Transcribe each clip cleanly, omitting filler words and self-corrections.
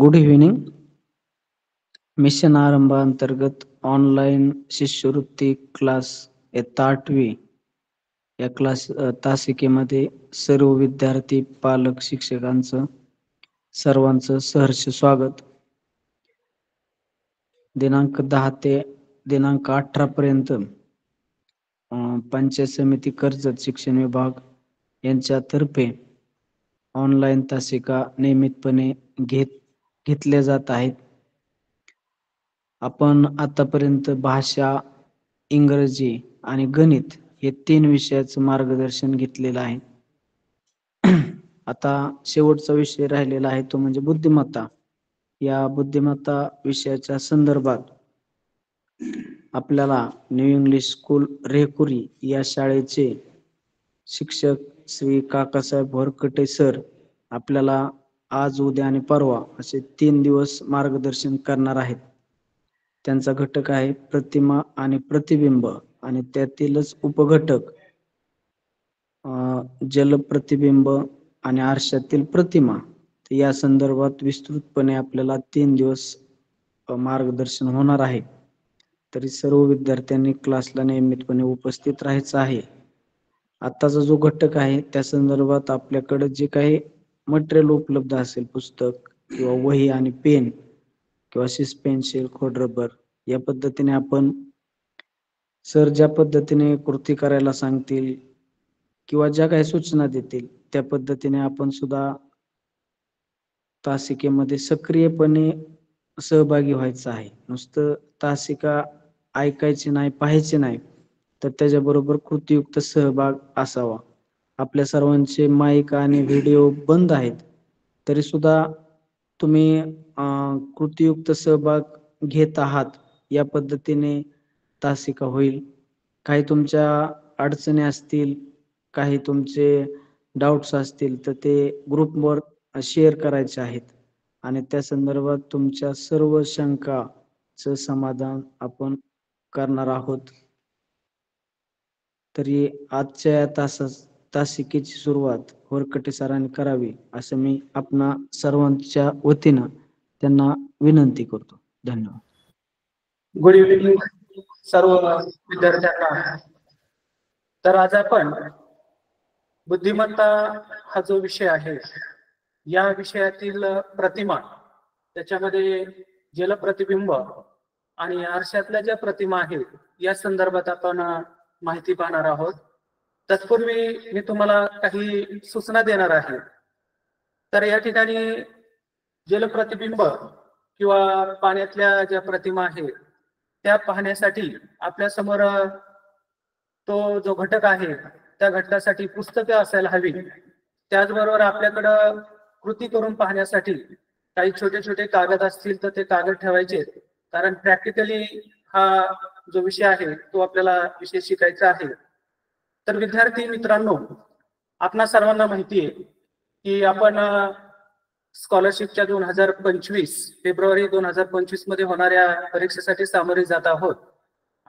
Good evening. Mission आरंभाअंतर्गत online शिष्यवृत्ती class इयत्ता 8वी या तासिकेमध्ये सर्व विद्यार्थी, पालक, शिक्षकांचं सर्वांचं सहर्ष स्वागत. दिनांक 10 ते दिनांक 18 पर्यंत पंचायत समिती कर्जत शिक्षण विभाग यांच्यातर्फे ऑनलाईन तासिका नियमितपणे घेतल्या जात आहेत. आपण आतापर्यंत भाषा, इंग्रजी आणि गणित हे 3 विषयाचं मार्गदर्शन घेतलेलं आहे. आता शेवटचा विषय राहिलेला आहे तो म्हणजे बुद्धिमत्ता. या बुद्धिमत्ता विषयाच्या संदर्भात आपल्याला न्यू इंग्लिश स्कूल रेकुरी या शाळेचे शिक्षक श्री काकासाहेब वरकटे सर आपल्याला आज, उद्या आणि परवा असे 3 दिवस मार्गदर्शन करणार आहेत. त्यांचा घटक आहे प्रतिमा आणि प्रतिबिंब आणि त्यातीलच उपघटक जल प्रतिबिंब आणि आरशातील प्रतिमा. या संदर्भात विस्तृतपणे आपल्याला 3 दिवस मार्गदर्शन होणार आहे. तरी सर्व विद्यार्थ्यांनी क्लासला नियमितपणे उपस्थित राहायचं आहे. आताचा जो घटक आहे त्या संदर्भात आपल्याकडे जे काही मटेरियल उपलब्ध असेल, पुस्तक किंवा वही आणि पेन किंवा शिस पेन्सिल, खोड रबर, या पद्धतीने आपण सर ज्या पद्धतीने कृती करायला सांगतील किंवा ज्या काही सूचना देतील त्या पद्धतीने आपण सुद्धा तासिकेमध्ये सक्रियपणे सहभागी व्हायचं आहे. नुसतं तासिका ऐकायची नाही, पाहायची नाही, तर त्याच्याबरोबर कृतीयुक्त सहभाग असावा. आपल्या सर्वांचे माईक आणि व्हिडिओ बंद आहेत तरी सुद्धा तुम्ही कृतीयुक्त सहभाग घेत आहात या पद्धतीने तासिका होईल. काही तुमच्या अडचणी असतील, काही तुमचे डाऊट्स असतील तर ते ग्रुपवर शेअर करायचे आहेत आणि त्या संदर्भात तुमच्या सर्व शंकाचं समाधान आपण करणार आहोत. तरी आजच्या तासिकेची सुरुवात वरकटे सरांनी करावी असं मी आपणा सर्वांच्या वतीनं त्यांना विनंती करतो. धन्यवाद. गुड इव्हिनिंग सर्व विद्यार्थ्यांना. तर आज आपण बुद्धिमत्ता हा जो विषय आहे या विषयातील प्रतिमा, त्याच्यामध्ये जलप्रतिबिंब आणि आरशातल्या ज्या प्रतिमा आहेत या संदर्भात आपण माहिती पाहणार आहोत. तत्पूर्वी मी तुम्हाला काही सूचना देणार आहे. तर या ठिकाणी जलप्रतिबिंब किंवा पाण्यातल्या ज्या प्रतिमा आहेत त्या पाहण्यासाठी आपल्या समोर तो जो घटक आहे त्या घटकासाठी पुस्तकं असायला हवी. त्याचबरोबर आपल्याकडं कृती करून पाहण्यासाठी काही छोटे छोटे कागद असतील तर ते कागद ठेवायचे, कारण प्रॅक्टिकली हा जो विषय आहे तो आपल्याला विषय शिकायचा आहे. तर विद्यार्थी मित्रांनो, आपणा सर्वांना माहिती आहे की आपण स्कॉलरशिपच्या 2025 फेब्रुवारी 2025 मध्ये होणाऱ्या परीक्षेसाठी सामोरे जात आहोत.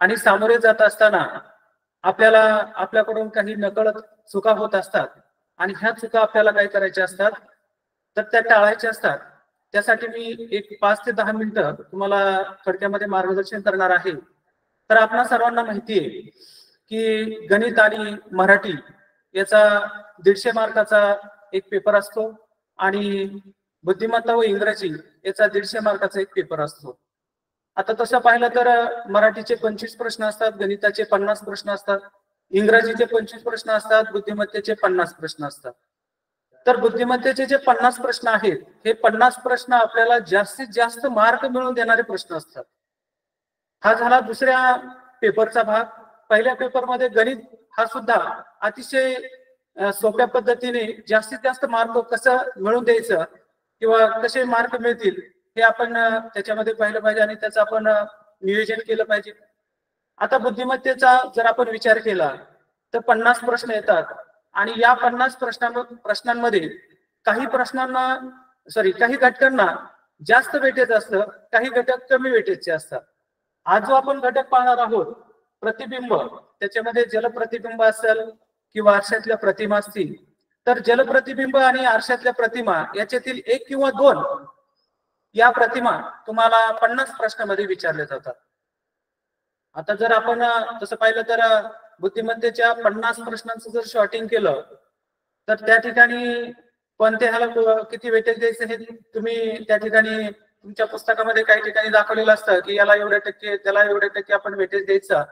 आणि सामोरे जात असताना आपल्याला आपल्याकडून काही नकळत चुका होत असतात आणि ह्या चुका आपल्याला काय करायच्या असतात तर त्या टाळायच्या असतात. त्यासाठी मी एक 5 ते 10 मिनिटं तुम्हाला थोडक्यामध्ये मार्गदर्शन करणार आहे. तर आपणा सर्वांना माहिती आहे की गणित आणि मराठी याचा 150 मार्काचा एक पेपर असतो आणि बुद्धिमत्ता व इंग्रजी याचा 150 मार्काचा एक पेपर असतो. आता तसं पाहिलं तर मराठीचे 25 प्रश्न असतात, गणिताचे 50 प्रश्न असतात, इंग्रजीचे 25 प्रश्न असतात, बुद्धिमत्तेचे 50 प्रश्न असतात. तर बुद्धिमत्तेचे जे 50 प्रश्न आहेत हे 50 प्रश्न आपल्याला जास्तीत जास्त मार्क मिळवून देणारे प्रश्न असतात. हा झाला दुसऱ्या पेपरचा भाग. पहिल्या पेपरमध्ये गणित हा सुद्धा अतिशय सोप्या पद्धतीने जास्तीत जास्त मार्क कसं मिळवून द्यायचं किंवा कसे मार्क मिळतील हे आपण त्याच्यामध्ये पाहिलं पाहिजे आणि त्याचं आपण नियोजन केलं पाहिजे. आता बुद्धिमत्तेचा जर आपण विचार केला तर 50 प्रश्न येतात आणि या 50 प्रश्नांमध्ये काही काही घटकांना जास्त वेटेज असतं, काही घटक कमी वेटेजचे असतात. आज जो आपण घटक पाहणार आहोत प्रतिबिंब, त्याच्यामध्ये जलप्रतिबिंब असेल किंवा आरशातल्या प्रतिमा असतील, तर जलप्रतिबिंब आणि आरशातल्या प्रतिमा याच्यातील 1 किंवा 2 या प्रतिमा तुम्हाला 50 प्रश्नामध्ये विचारले जातात. आता जर आपण तसं पाहिलं तर बुद्धिमत्तेच्या 50 प्रश्नांचं जर शॉर्टिंग केलं तर त्या ठिकाणी कोणत्या ह्याला किती वेटेज द्यायचं हे तुम्ही त्या ठिकाणी तुमच्या पुस्तकामध्ये काही ठिकाणी दाखवलेलं असतं की याला एवढ्या टक्के त्याला एवढ्या टक्के आपण वेटेज द्यायचं.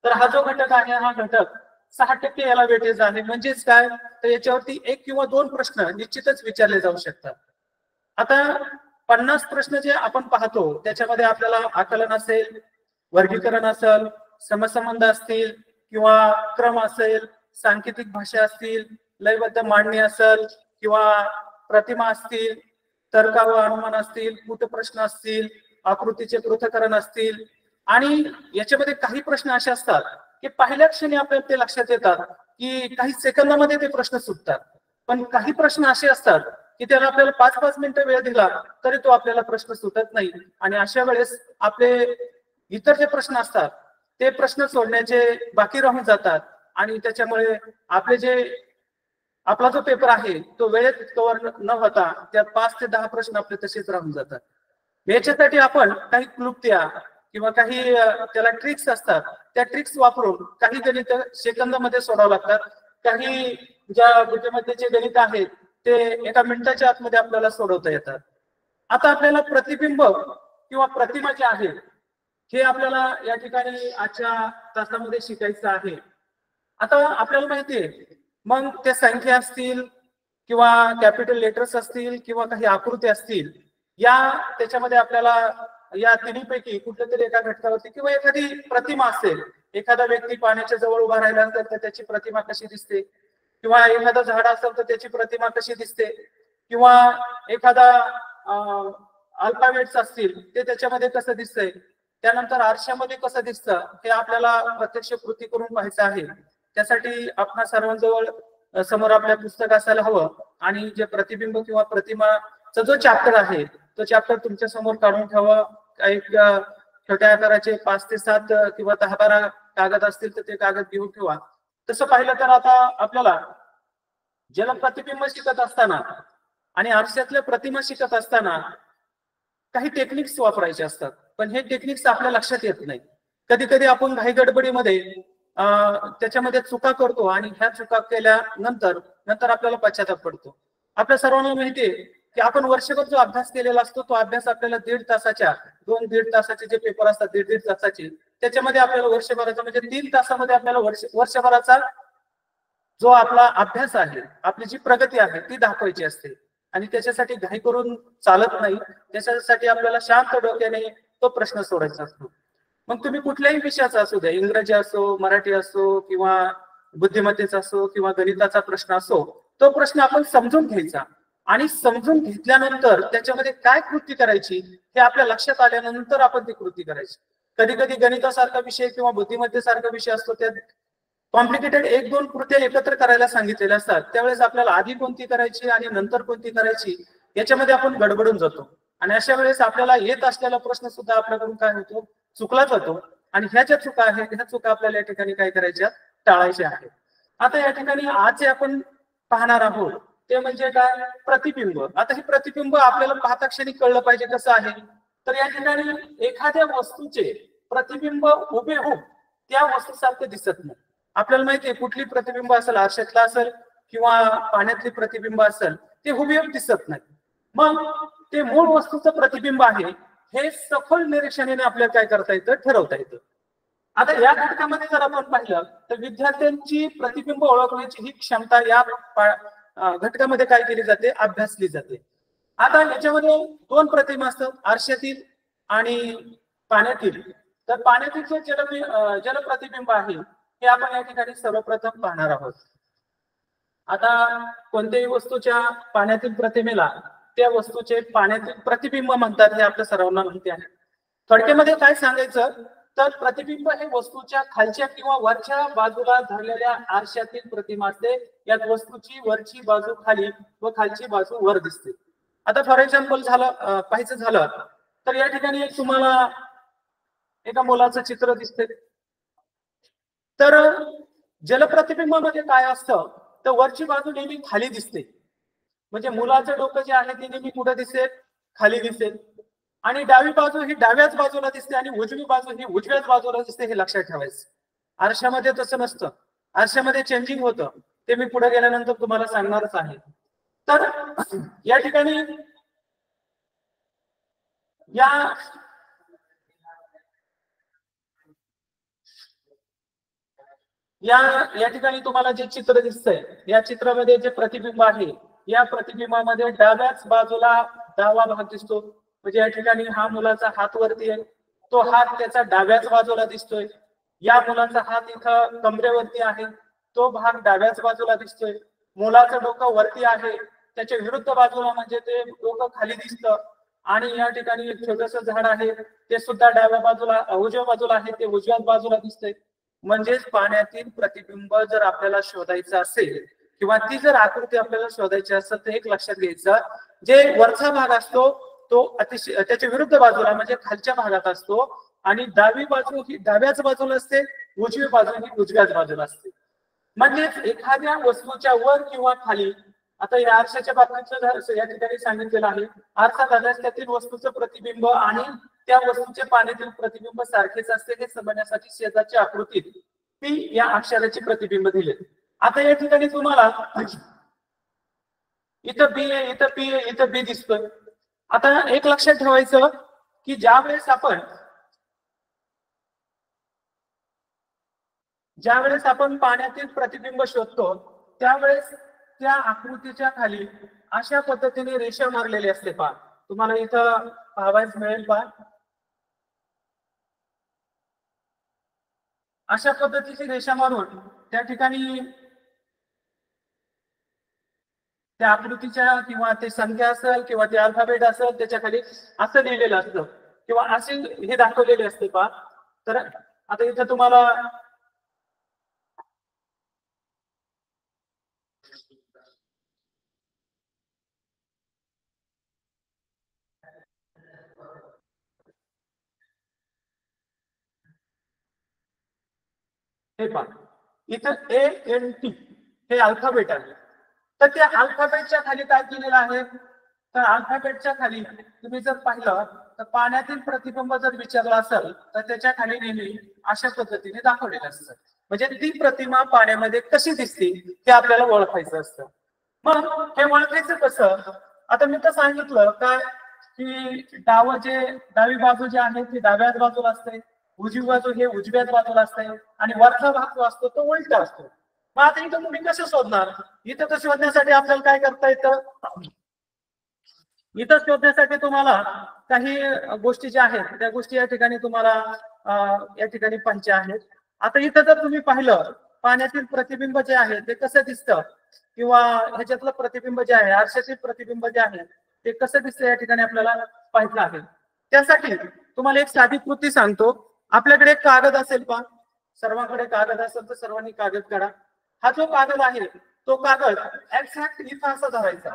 तर हा जो घटक आहे हा घटक 6% याला वेटेज आहे. म्हणजेच काय तर याच्यावरती 1 किंवा 2 प्रश्न निश्चितच विचारले जाऊ शकतात. आता 50 प्रश्न जे आपण पाहतो त्याच्यामध्ये आपल्याला आकलन असेल, वर्गीकरण असेल, समसंबंध असतील किंवा क्रम असेल, सांकेतिक भाषा असतील, लयबद्ध मांडणी असेल किंवा प्रतिमा असतील, तर्क व अनुमान असतील, कूट प्रश्न असतील, आकृतीचे पृथक्करण असतील आणि याच्यामध्ये काही प्रश्न असे असतात की पहिल्या क्षणी आपल्याला ते लक्षात येतात की काही सेकंदामध्ये ते प्रश्न सुटतात. पण काही प्रश्न असे असतात की त्याला आपल्याला 5-5 मिनिटं वेळ दिला तरी तो आपल्याला प्रश्न सुटत नाही. आणि अशा वेळेस आपले इतर जे प्रश्न असतात ते प्रश्न सोडण्याचे बाकी राहून जातात आणि त्याच्यामुळे आपला जो पेपर आहे तो वेळेत कव्हर न होता त्यात 5 ते 10 प्रश्न आपले तसेच राहून जातात. याच्यासाठी आपण काही क्लुप्त्या किंवा काही त्याला ट्रिक्स असतात, त्या ट्रिक्स वापरून काही गणित सेकंदामध्ये सोडावं लागतात. काही ज्या बुद्धिमत्तेचे गणित आहेत ते एका मिनिटाच्या आतमध्ये आपल्याला सोडवता येतात. आता आपल्याला प्रतिबिंब किंवा प्रतिमा जे आहे हे आपल्याला या ठिकाणी आजच्या तासामध्ये शिकायचं आहे. आता आपल्याला माहिती आहे मग त्या संख्या असतील किंवा कॅपिटल लेटर्स असतील किंवा काही आकृती असतील या त्याच्यामध्ये आपल्याला या तिन्हीपैकी कुठल्या तरी एका घटकावरती किंवा एखादी प्रतिमा असेल, एखादा व्यक्ती पाण्याच्या जवळ उभा राहिला असेल तर त्याची प्रतिमा कशी दिसते किंवा एखादं झाड असेल तर त्याची प्रतिमा कशी दिसते किंवा एखादा अल्फाबेट्स असतील ते त्याच्यामध्ये कसं दिसतंय, त्यानंतर आरशामध्ये कसं दिसतं हे आपल्याला प्रत्यक्ष कृती करून पाहायचं आहे. त्यासाठी आपणा सर्वांजवळ समोर आपल्या पुस्तक असायला हवं आणि जे प्रतिबिंब किंवा प्रतिमाचा जो चॅप्टर आहे तो चॅप्टर तुमच्या समोर काढून ठेवा. एक छोट्या आकाराचे 5 ते 7 किंवा 10-12 कागद असतील तर ते कागद घेऊन ठेवा. तसं पाहिलं तर आता आपल्याला जलप्रतिबिंब शिकत असताना आणि आरशातल्या प्रतिमा शिकत असताना काही टेक्निक्स वापरायचे असतात, पण हे टेक्निक्स आपल्या लक्षात येत नाही. कधी कधी आपण घाई गडबडीमध्ये त्याच्यामध्ये चुका करतो आणि ह्या चुका केल्यानंतर आपल्याला पश्चाताप पडतो. आपल्या सर्वांना माहितीये की आपण वर्षभर जो अभ्यास केलेला असतो तो अभ्यास आपल्याला 2-1.5 तासाचे जे पेपर असतात 1.5 तासाचे त्याच्यामध्ये आपल्याला वर्षभराचा म्हणजे 3 तासामध्ये आपल्याला वर्षभराचा जो आपला अभ्यास आहे, आपली जी प्रगती आहे ती दाखवायची असते आणि त्याच्यासाठी घाई करून चालत नाही. त्याच्यासाठी आपल्याला शांत डोक्याने तो प्रश्न सोडायचा असतो. मग तुम्ही कुठल्याही विषयाचा असू द्या, इंग्रजी असो, मराठी असो किंवा बुद्धिमत्तेचा असो किंवा गणिताचा प्रश्न असो, तो प्रश्न आपण समजून घ्यायचा आणि समजून घेतल्यानंतर त्याच्यामध्ये काय कृती करायची हे आपल्या लक्षात आल्यानंतर आपण ती कृती करायची. कधी कधी गणितासारखा विषय किंवा बुद्धिमत्तेसारखा विषय असतो त्यात कॉम्प्लिकेटेड 1-2 कृत्या एकत्र करायला सांगितलेल्या असतात. त्यावेळेस आपल्याला आधी कोणती करायची आणि नंतर कोणती करायची याच्यामध्ये आपण गडबडून जातो आणि अशा वेळेस आपल्याला येत असलेला प्रश्न सुद्धा आपल्याकडून काय होतो, चुकला जातो आणि ह्या ज्या चुका आहेत ह्या चुका आपल्याला या ठिकाणी काय करायच्या, टाळायच्या आहेत. आता या ठिकाणी आज जे आपण पाहणार आहोत ते म्हणजे काय, प्रतिबिंब. आता हे प्रतिबिंब आपल्याला पाहता क्षणी कळलं पाहिजे कसं आहे. तर या ठिकाणी एखाद्या वस्तूचे प्रतिबिंब हुबेहूब त्या वस्तूसारखं दिसत नाही. आपल्याला माहितीये कुठली प्रतिबिंब असेल, आरशातला असेल किंवा पाण्यातली प्रतिबिंब असेल, ते हुबेहूब दिसत नाही. मग ते मूळ वस्तूचं प्रतिबिंब आहे हे सखोल निरीक्षणाने आपल्याला काय करता येतं, ठरवता येतं. आता या घटकामध्ये जर आपण पाहिलं तर विद्यार्थ्यांची प्रतिबिंब ओळखण्याची ही क्षमता या घटकामध्ये काय केली जाते, अभ्यासली जाते. आता याच्यामध्ये 2 प्रतिमा असतात, आरशातील आणि पाण्यातील. तर पाण्यातील जे जलप्रतिबिंब आहे हे आपण या ठिकाणी सर्वप्रथम पाहणार आहोत. आता कोणत्याही वस्तूच्या पाण्यातील प्रतिमेला त्या वस्तूचे पाण्यातील प्रतिबिंब म्हणतात हे आपल्या सर्वांना माहिती आहे. थोडक्यामध्ये काय सांगायचं तर प्रतिबिंब हे वस्तूच्या खालच्या किंवा वरच्या बाजूला धरलेल्या आरशातील प्रतिमा असते. यात वस्तूची वरची बाजू खाली व खालची बाजू वर दिसते. आता फॉर एक्झाम्पल पाहायचं झालं तर या ठिकाणी एक तुम्हाला एका मुलाचं चित्र दिसते. तर जलप्रतिबिंबामध्ये काय असतं तर वरची बाजू नेहमी खाली दिसते, म्हणजे मुलाचं डोकं जे आहे ते नेहमी कुठे दिसेल, खाली दिसेल. आणि डावी बाजू ही डाव्याच बाजूला दिसते आणि उजवी बाजू ही उजव्याच बाजूला दिसते, हे लक्षात ठेवायचं. आरशामध्ये तसं नसतं, आरशामध्ये चेंजिंग होतं, ते मी पुढे गेल्यानंतर तुम्हाला सांगणारच आहे. तर या ठिकाणी या ठिकाणी तुम्हाला जे चित्र दिसतंय, या चित्रामध्ये जे प्रतिबिंब आहे, या प्रतिबिंबामध्ये डाव्याच बाजूला डावा भाग दिसतो. म्हणजे या ठिकाणी हा मुलाचा हात वरती आहे, तो हात त्याचा डाव्याच बाजूला दिसतोय. या मुलाचा हात इथं कमरेवरती आहे, तो भाग डाव्याच बाजूला दिसतोय. मुलाचं डोकं वरती आहे, त्याच्या विरुद्ध बाजूला म्हणजे ते डोकं खाली दिसतं. आणि या ठिकाणी एक छोटस झाड आहे, ते सुद्धा डाव्या बाजूला उजव्या बाजूला आहे, ते उजव्याच बाजूला दिसतंय. म्हणजेच पाण्यातील प्रतिबिंब जर आपल्याला शोधायचं असेल किंवा ती जर आकृती आपल्याला शोधायची असेल, तर एक लक्षात घ्यायचं, जे वरचा भाग असतो तो अतिशय त्याच्या विरुद्ध बाजूला म्हणजे खालच्या भागात असतो आणि डावी बाजू ही डाव्याच बाजूला असते, उजवी बाजू ही उजव्याच बाजूला असते. म्हणजेच एखाद्या वस्तूच्या वर किंवा खाली, आता या आरशाच्या बाबतीत या ठिकाणी सांगितलेलं आहे, आरसा झाल्यास त्यातील वस्तूचं प्रतिबिंब आणि त्या वस्तूचे पाण्यातील प्रतिबिंब सारखेच असते हे समजण्यासाठी शेजारच्या आकृतीत पी या अक्षराचे प्रतिबिंब दिले. आता या ठिकाणी तुम्हाला इथं बी आहे, इथं पी आहे, इथं बी दिसतोय. आता एक लक्षात ठेवायचं की ज्यावेळेस आपण पाण्यातील प्रतिबिंब शोधतो, त्यावेळेस त्या आकृतीच्या खाली अशा पद्धतीने रेषा मारलेली असते. पहा, तुम्हाला इथं पाहावयास मिळेल. पहा, अशा पद्धतीची रेषा मारून त्या ठिकाणी त्या आकृतीच्या किंवा ते संख्या असेल किंवा ते अल्फाबेट असेल, त्याच्या खाली असं लिहिलेलं असतं किंवा असे हे दाखवलेले असते. पहा, तर आता इथं तुम्हाला हे पहा, इथं ANT हे अल्फाबेट आहे. तर त्या अल्फाबेटच्या खाली काय केलेलं आहे, तर अल्फाबेटच्या खाली तुम्ही जर पाहिलं तर पाण्यातील प्रतिबिंब जर विचारलं असेल तर त्याच्या खाली नेहमी अशा पद्धतीने दाखवलेलं असतं. म्हणजे ती प्रतिमा पाण्यामध्ये कशी दिसते ते आपल्याला ओळखायचं असतं. मग हे ओळखायचं कसं, आता मी तर सांगितलं काय की डावी बाजू जी आहे ती डाव्याच बाजूला असते, उजवी बाजू हे उजव्याच बाजूला असते आणि वरचा भाग जो असतो तो उलटा असतो. मग आता इथं तुम्ही कसं शोधणार, इथं तर शोधण्यासाठी आपल्याला काय करता येतं, इथं शोधण्यासाठी तुम्हाला काही गोष्टी ज्या आहेत त्या गोष्टी या ठिकाणी तुम्हाला या ठिकाणी पाहिजे आहेत. आता इथं जर तुम्ही पाहिलं पाण्यातील प्रतिबिंब जे आहे ते कसं दिसतं किंवा ह्याच्यातलं प्रतिबिंब जे आहे, आरशातील प्रतिबिंब जे आहे ते कसं दिसतं या ठिकाणी आपल्याला पाहिजे आहे. त्यासाठी तुम्हाला एक साधी कृती सांगतो. आपल्याकडे एक कागद असेल, पहा, सर्वांकडे कागद असेल तर सर्वांनी कागद काढा. हा जो कागद आहे तो कागद एक्झॅक्ट इथं असा धरायचा.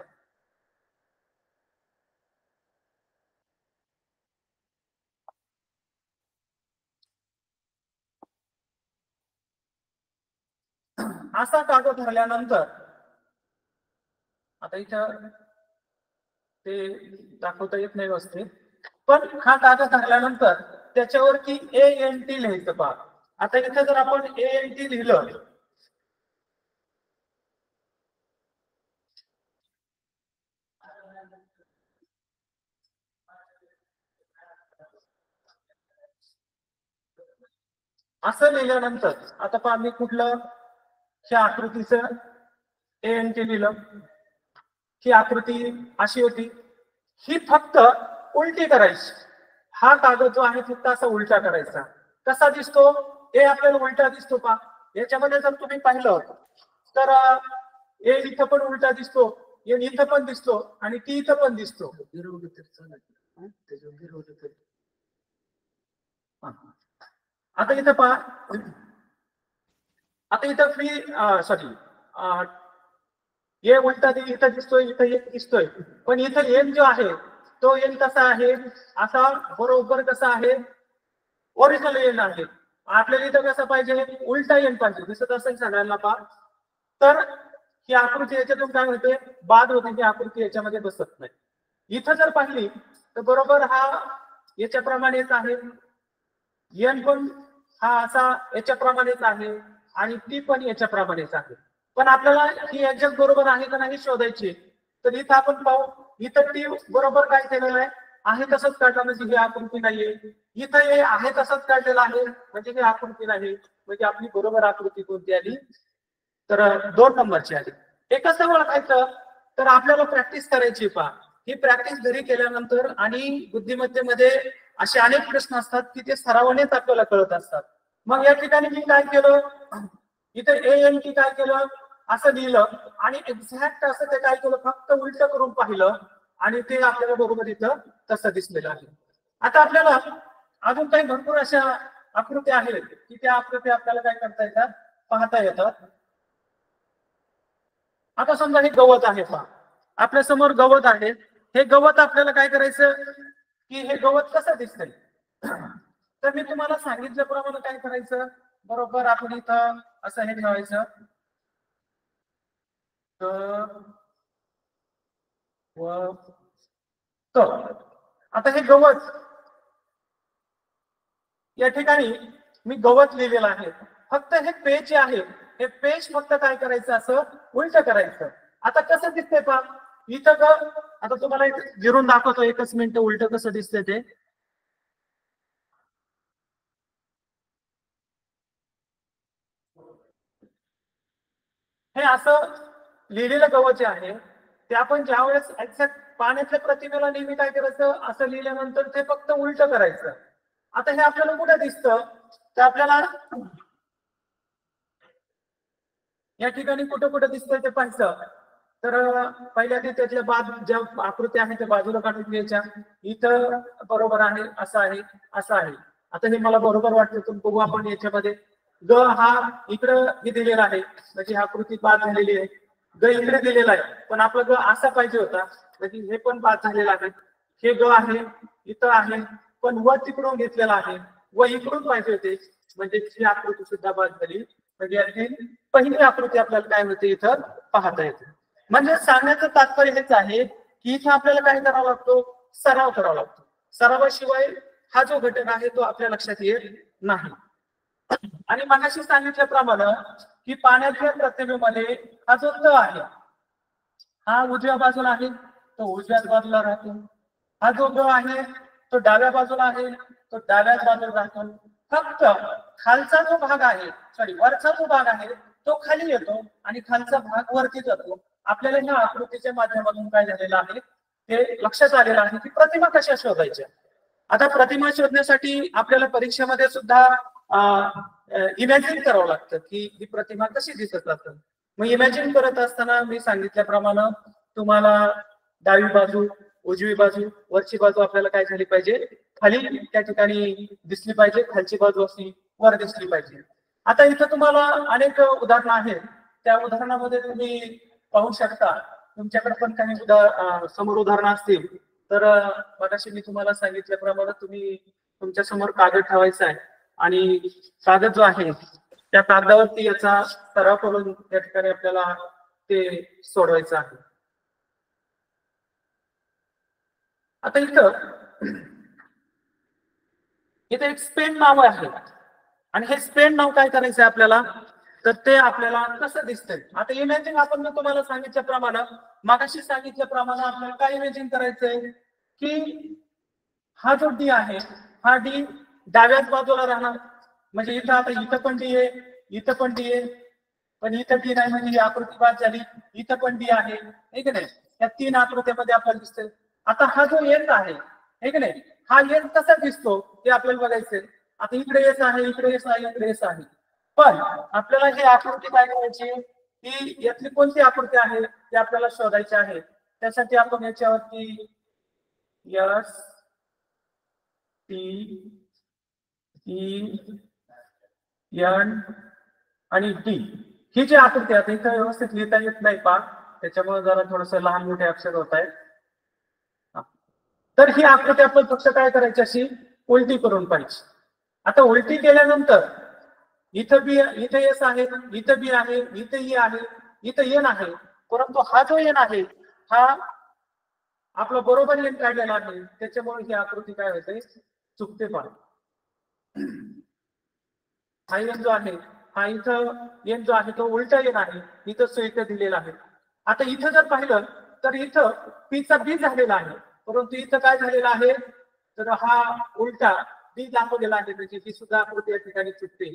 असा कागद धरल्यानंतर आता इथं ते दाखवता येत नाही व्यवस्थित, पण हा कागद धरल्यानंतर त्याच्यावरती ANT लिहायचं. पहा, आता इथे जर आपण ANT लिहिलं असं लिहिल्यानंतर आता पहा मी कुठलं ह्या आकृतीचं ANT लिहिलं. ही आकृती अशी होती, ही फक्त उलटी करायची. हा कागद जो आहे फक्त असा उलटा करायचा. कसा दिसतो, हे आपल्याला उलटा दिसतो. पहा, याच्यामध्ये जर तुम्ही पाहिलं तर ए इथं पण उलटा दिसतो, ए इथं पण दिसतो आणि टी इथं पण दिसतो. आता इथं पहा, आता इथं सॉरी ये उलटा इथं दिसतोय, इथं एक दिसतोय, पण इथं एन जो आहे तो एन कसा आहे, असा बरोबर कसा आहे, ओरिजिनल एन आहे. आपल्याला इथं कसं पाहिजे, उलटा एन पाहिजे, दिसत असेल सगळ्यांना. पहा, तर ही आकृती याच्यातून काय होते, बाद होते, ही आकृती याच्यामध्ये बसत नाही. इथं जर पाहिली तर बरोबर हा याच्याप्रमाणेच आहे, एन पण हा असा याच्याप्रमाणेच आहे आणि टी पण याच्याप्रमाणेच आहे. पण आपल्याला ही एक्झॅक्ट बरोबर आहे का नाही शोधायची. तर इथं आपण पाहू, इथं टी बरोबर काय केलेलं आहे तसंच काढलं म्हणजे ही आकृती नाहीये. इथं हे आहे तसंच काढलेलं आहे म्हणजे ही आकृती नाही. म्हणजे आपली बरोबर आकृती कोणती आली, तर 2 नंबरची आली. हे कसं ओळखायचं, तर आपल्याला प्रॅक्टिस करायची पहा. ही प्रॅक्टिस घरी केल्यानंतर आणि बुद्धिमत्तेमध्ये असे अनेक प्रश्न असतात की ते सरावानेच आपल्याला कळत असतात. मग या ठिकाणी मी काय केलं, इथे ANT काय केलं असं लिहिलं आणि एक्झॅक्ट असं ते काय केलं, फक्त उलट करून पाहिलं आणि ते आपल्याला बरोबर इथं तसं दिसलेलं आहे. आता आपल्याला अजून काही भरपूर अशा आकृत्या आहेत की त्या आकृत्या आपल्याला काय करता येतात, पाहता येतात. आता समजा हे गवत आहे पहा, आपल्या समोर गवत आहे. हे गवत आपल्याला काय करायचं की हे गवत कसं दिसतंय, तर मी तुम्हाला सांगितल्याप्रमाणे काय करायचं, बरोबर आपण इथं असं हे ठेवायचं. आता हे गवत या ठिकाणी मी गवत लिहिलेलं आहे. फक्त हे पेज जे आहे हे पेज फक्त काय करायचं, असं उलट करायचं. आता कसं दिसतंय पहा इथं आता तुम्हाला गिरून दाखवतो, एकच मिनिट उलट कसं दिसतंय ते. हे असं लिहिलेलं गवत जे आहे ते आपण ज्यावेळेस एक्झॅक्ट पाण्यातल्या प्रतिमेला नेहमी काय करायचं, असं लिहिल्यानंतर ते फक्त उलट करायचं. आता हे आपल्याला कुठे दिसतं, तर आपल्याला या ठिकाणी कुठं कुठं दिसतंय ते पाहायचं. तर पहिल्यांदा त्यातल्या ज्या आकृत्या आहेत त्या बाजूला काढून घ्यायच्या. इथं बरोबर आहे, असं आहे, असं आहे. आता हे मला बरोबर वाटतं, तुम्ही बघू आपण याच्यामध्ये ग हा इकडं हे दिलेला आहे म्हणजे आकृती बाद झालेली आहे. ग इकडे दिलेला आहे पण आपला ग असा पाहिजे होता म्हणजे हे पण बाद झालेला आहे. हे ग आहे इथं आहे पण व तिकडून घेतलेला आहे, व इकडून पाहिजे होते म्हणजे ही आकृती सुद्धा बाद झाली. म्हणजे याची पहिली आकृती आपल्याला काय होते इथं पाहता येते. म्हणजे सांगण्याचं तात्पर्य हेच आहे की इथे आपल्याला काय करावा लागतो, सराव करावा लागतो. सरावाशिवाय हा जो घटक आहे तो आपल्या लक्षात येत नाही. आणि मगाशी सांगितल्याप्रमाणे की पाण्याच्या प्रतिमेमध्ये हा जो त आहे हा उजव्या बाजूला आहे तो उजव्याच बाजूला राहतो. हा जो ग आहे तो डाव्या बाजूला आहे तो डाव्याच बाजूला राहतो. फक्त खालचा जो भाग आहे, वरचा जो भाग आहे तो खाली येतो आणि खालचा भाग वरती जातो. आपल्याला ह्या आकृतीच्या माध्यमातून काय झालेलं आहे ते लक्षात आलेलं आहे की प्रतिमा कशा शोधायच्या. आता प्रतिमा शोधण्यासाठी आपल्याला परीक्षेमध्ये सुद्धा इमॅजिन करावं लागतं की ही प्रतिमा कशी दिसत असेल. मग इमॅजिन करत असताना मी सांगितल्याप्रमाणे तुम्हाला डावी बाजू उजवी बाजू वरची बाजू आपल्याला काय झाली पाहिजे, खाली त्या ठिकाणी दिसली पाहिजे, खालची बाजू अशी वर दिसली पाहिजे. आता इथं तुम्हाला अनेक उदाहरणं आहेत, त्या उदाहरणामध्ये तुम्ही पाहू शकता. तुमच्याकडे पण काही समोर उदाहरणं असतील तर मगाशी मी तुम्हाला सांगितल्याप्रमाणे तुम्ही तुमच्या समोर कागद ठेवायचा आहे आणि कागद जो आहे त्या कागदावरती याचा सराव करून त्या ठिकाणी आपल्याला ते सोडवायचं आहे. आता इथं एक स्पेन नाव आहे आणि हे स्पेन नाव काय करायचंय आपल्याला, तर ते आपल्याला कसं दिसतंय. आता इमॅजिन आपण तुम्हाला सांगितल्याप्रमाणे मगाशी सांगितल्याप्रमाणे आपल्याला काय इमॅजिन करायचंय की हा जो डी आहे हा डी डाव्याच बाजूला राहणार. म्हणजे इथं आता इथं पण डी आहे, इथं पण डी आहे, पण इथं डी नाही म्हणजे ही आकृती बाद झाली. इथं पण डी आहे, हे की नाही. या 3 आकृत्यामध्ये आपल्याला दिसतंय. आता हा जो एस आहे, हे की नाही, हा एस कसा दिसतो ते आपल्याला बघायचंय. आता इकडे एस आहे, इकडे एस आहे, इकडे एस आहे. पण आपल्याला ही आकृती काय करायची की यातली कोणती आकृती आहे ते आपल्याला शोधायची आहे. त्यासाठी आपण याच्यावरती एस टी ई एन आणि डी ही जी आकृती आहे इथं व्यवस्थित लिहिता येत नाही पहा, त्याच्यामुळे जरा थोडस लहान मोठे अक्षर होत आहेत. तर ही आकृती आपण फक्त काय करायची अशी उलटी करून पाहिजे. आता उलटी केल्यानंतर इथं बी इथं एस आहे, इथं बी आहे, इथं ई आहे, इथं एन आहे, परंतु हा जो एन आहे हा आपला बरोबर एन काढलेला आहे, त्याच्यामुळे ही आकृती काय होते, चुकते. पण हा एन जो आहे, हा इथं एन जो आहे तो उलटा एन आहे, इथं इथं दिलेला आहे. आता इथं जर पाहिलं तर इथं पीचा बी झालेला आहे, परंतु इथं काय झालेलं आहे, तर हा उलटा बी दाखवलेला आहे, त्याची ही सुद्धा आकृती या ठिकाणी चुकते.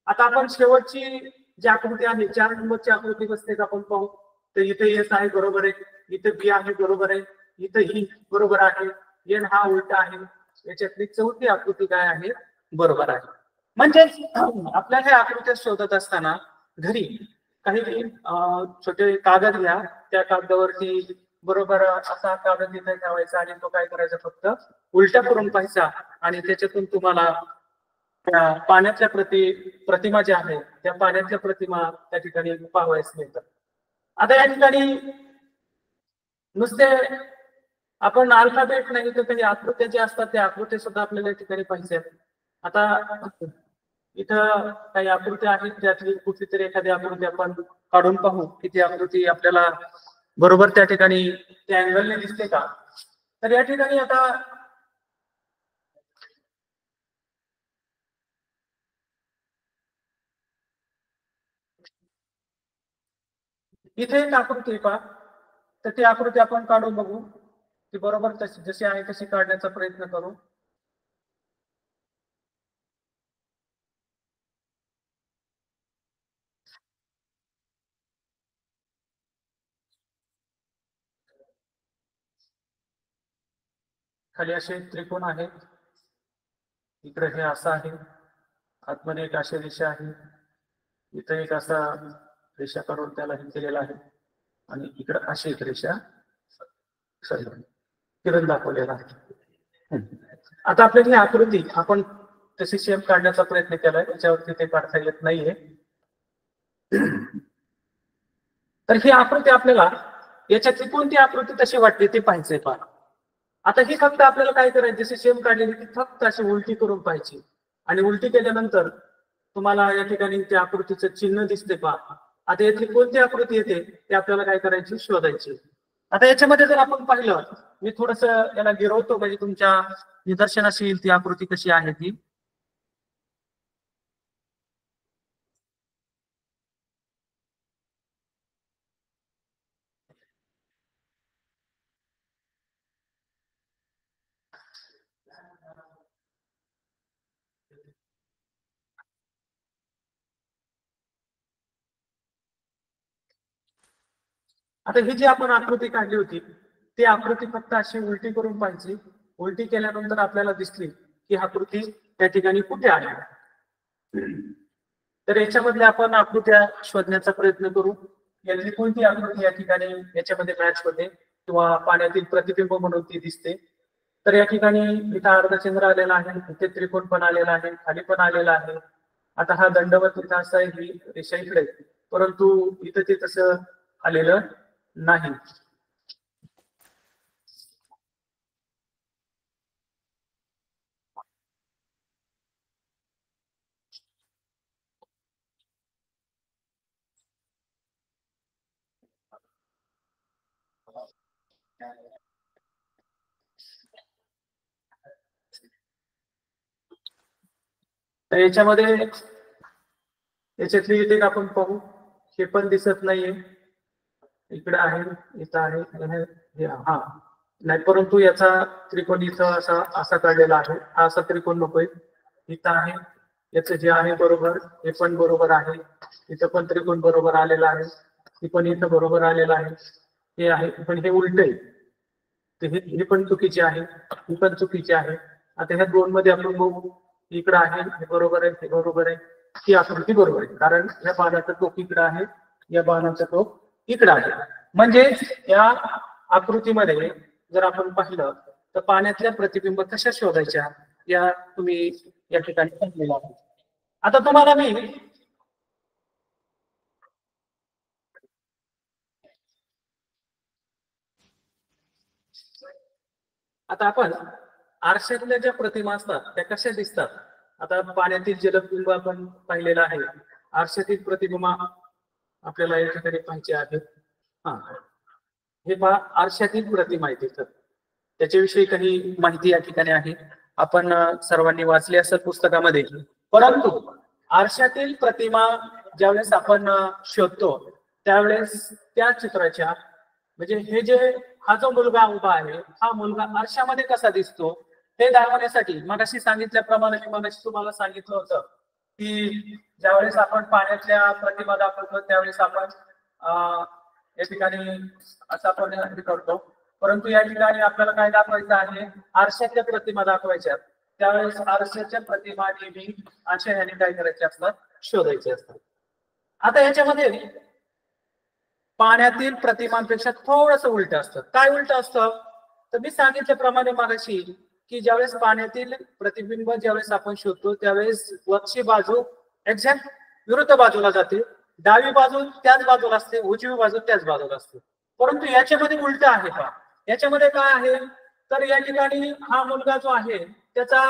आता आपण शेवटची जी आकृती आहे, 4 नंबरची आकृती बसते आपण पाहू. तर इथे एस आहे, बरोबर आहे. इथे बी आहे, बरोबर आहे. इथे ही बरोबर आहे. एन हा उलटा आहे. याच्यातली चौथी आकृती काय आहे, बरोबर आहे. म्हणजे आपल्याला ह्या आकृत्या शोधत असताना घरी काही छोटे कागद घ्या, त्या कागदावरती बरोबर असा कागद इथे ठेवायचा आणि तो काय करायचा, फक्त उलटा करून पाहायचा आणि त्याच्यातून तुम्हाला त्या पाण्यातल्या प्रतिमा ज्या आहेत, त्या पाण्यातल्या प्रतिमा त्या ठिकाणी पाहावयास मिळतात. आता या ठिकाणी नुसते आपण अल्फाबेट नाही तर काही आकृत्या ज्या असतात त्या आकृत्या सुद्धा आपल्याला या ठिकाणी पाहिजे. आता इथं काही आकृत्या आहेत, त्यातली कुठली तरी एखादी आकृती आपण काढून पाहू की ती आकृती आपल्याला बरोबर त्या ठिकाणी त्या अँगलने दिसते का. तर या ठिकाणी आता इथे एक आकृती पहा, तर ती आकृती आपण काढून बघू, ती बरोबर जशी आहे तशी काढण्याचा प्रयत्न करू. खाली असे त्रिकोण आहे, इकडे हे असं आहे, आतमध्ये एक अशी रेषा आहे, इथे एक असा रेषा काढून त्याला हे केलेला आहे आणि इकडे अशी एक रेषा किरण दाखवलेला आहे. आता आपल्याला ही आकृती आपण तशी सेम काढण्याचा प्रयत्न केलाय, त्याच्यावरती ते काढता येत नाहीये. तर ही आकृती आपल्याला याच्यातली कोणती आकृती तशी वाटते ते पाहायचंय. पहा आता ही फक्त आपल्याला काय करायची, जशी सेम काढलेली ती फक्त अशी उलटी करून पाहायची आणि उलटी केल्यानंतर तुम्हाला या ठिकाणी त्या आकृतीचं चिन्ह दिसते. पहा आता यातली कोणती आकृती येते ते आपल्याला काय करायची, शोधायची. आता याच्यामध्ये जर आपण पाहिलं, मी थोडस याला गिरवतो म्हणजे तुमच्या निदर्शनास येईल ती आकृती कशी आहे ती. आता ही जी आपण आकृती काढली होती ती आकृती फक्त अशी उलटी करून पाहिजे. उलटी केल्यानंतर आपल्याला दिसली की आकृती त्या ठिकाणी कुठे आहे. तर याच्यामध्ये आपण आकृत्या शोधण्याचा प्रयत्न करू. यातली कोणती आकृती या ठिकाणी याच्यामध्ये मॅच होते किंवा पाण्यातील प्रतिबिंब म्हणून ती दिसते. तर या ठिकाणी इथं अर्धचंद्र आलेला आहे, इथे त्रिकोण पण आलेला आहे, खाली पण आलेला आहे. आता हा दंडवत इथं असा आहे, ही रेषा इकडे, परंतु इथं ते तसं आलेलं नाही. तर याच्यामध्ये याच्यातली इथे आपण पाहू, हे पण दिसत नाहीये, इकडे आहे, इथं आहे, हा नाही, परंतु याचा त्रिकोण इथं असा काढलेला आहे, हा असा त्रिकोण नकोय. इथं आहे, याचं जे आहे बरोबर, हे पण बरोबर आहे. इथं पण त्रिकोण बरोबर आलेला आहे, हे पण इथं बरोबर आलेलं आहे. हे आहे, पण हे उलट आहे, हे पण चुकीचे आहे, ही पण चुकीची आहे. आता ह्या दोन मध्ये आपण बघू, इकडं आहे, हे बरोबर आहे, हे बरोबर आहे, ही आकृती बरोबर आहे, कारण या बाणाचा टोक इकडं आहे, या बाणाचा टोक इकडं आहे. म्हणजे या आकृतीमध्ये जर आपण पाहिलं तर पाण्यातल्या प्रतिबिंब कशा शोधायच्या या तुम्ही या ठिकाणी पाहिलेलं आहे. आता तुम्हाला मी आता आपण आरशातल्या ज्या प्रतिमा असतात त्या कशा दिसतात. आता पाण्यातील जलबिंब आपण पाहिलेला आहे, आरशातील प्रतिबिंब आपल्याला या ठिकाणी पाहिजे आहे. हा हे पहा, आरशातील प्रतिमा आहे तिथं. त्याच्याविषयी काही माहिती या ठिकाणी आहे. आपण सर्वांनी वाचली असेल पुस्तकामध्ये. परंतु आरशातील प्रतिमा ज्यावेळेस आपण शोधतो त्यावेळेस त्या चित्राच्या म्हणजे हे जे हा जो मुलगा उभा आहे हा मुलगा आरशामध्ये कसा दिसतो हे दाखवण्यासाठी मगाशी सांगितल्याप्रमाणे मी मगाशी तुम्हाला सांगितलं होतं की ज्यावेळेस आपण पाण्यातल्या प्रतिमा दाखवतो त्यावेळेस आपण या ठिकाणी असं आपण हे करतो. परंतु या ठिकाणी आपल्याला काय दाखवायचं आहे आरशाच्या प्रतिमा दाखवायच्या. त्यावेळेस आरशाच्या प्रतिमा नेहमी अशा ह्याने काय करायचे असतात शोधायचे असतात. आता याच्यामध्ये पाण्यातील प्रतिमांपेक्षा थोडंसं उलट असतं. काय उलट असतं तर मी सांगितल्याप्रमाणे मगाशी की ज्यावेळेस पाण्यातील प्रतिबिंब ज्यावेळेस आपण शोधतो त्यावेळेस वरची बाजू एक्झॅक्ट विरुद्ध बाजूला जाते. डावी बाजू त्याच बाजूला असते, उजवी बाजू त्याच बाजूला असते. परंतु याच्यामध्ये उलट आहे का याच्यामध्ये काय आहे तर या ठिकाणी हा मुलगा जो आहे त्याचा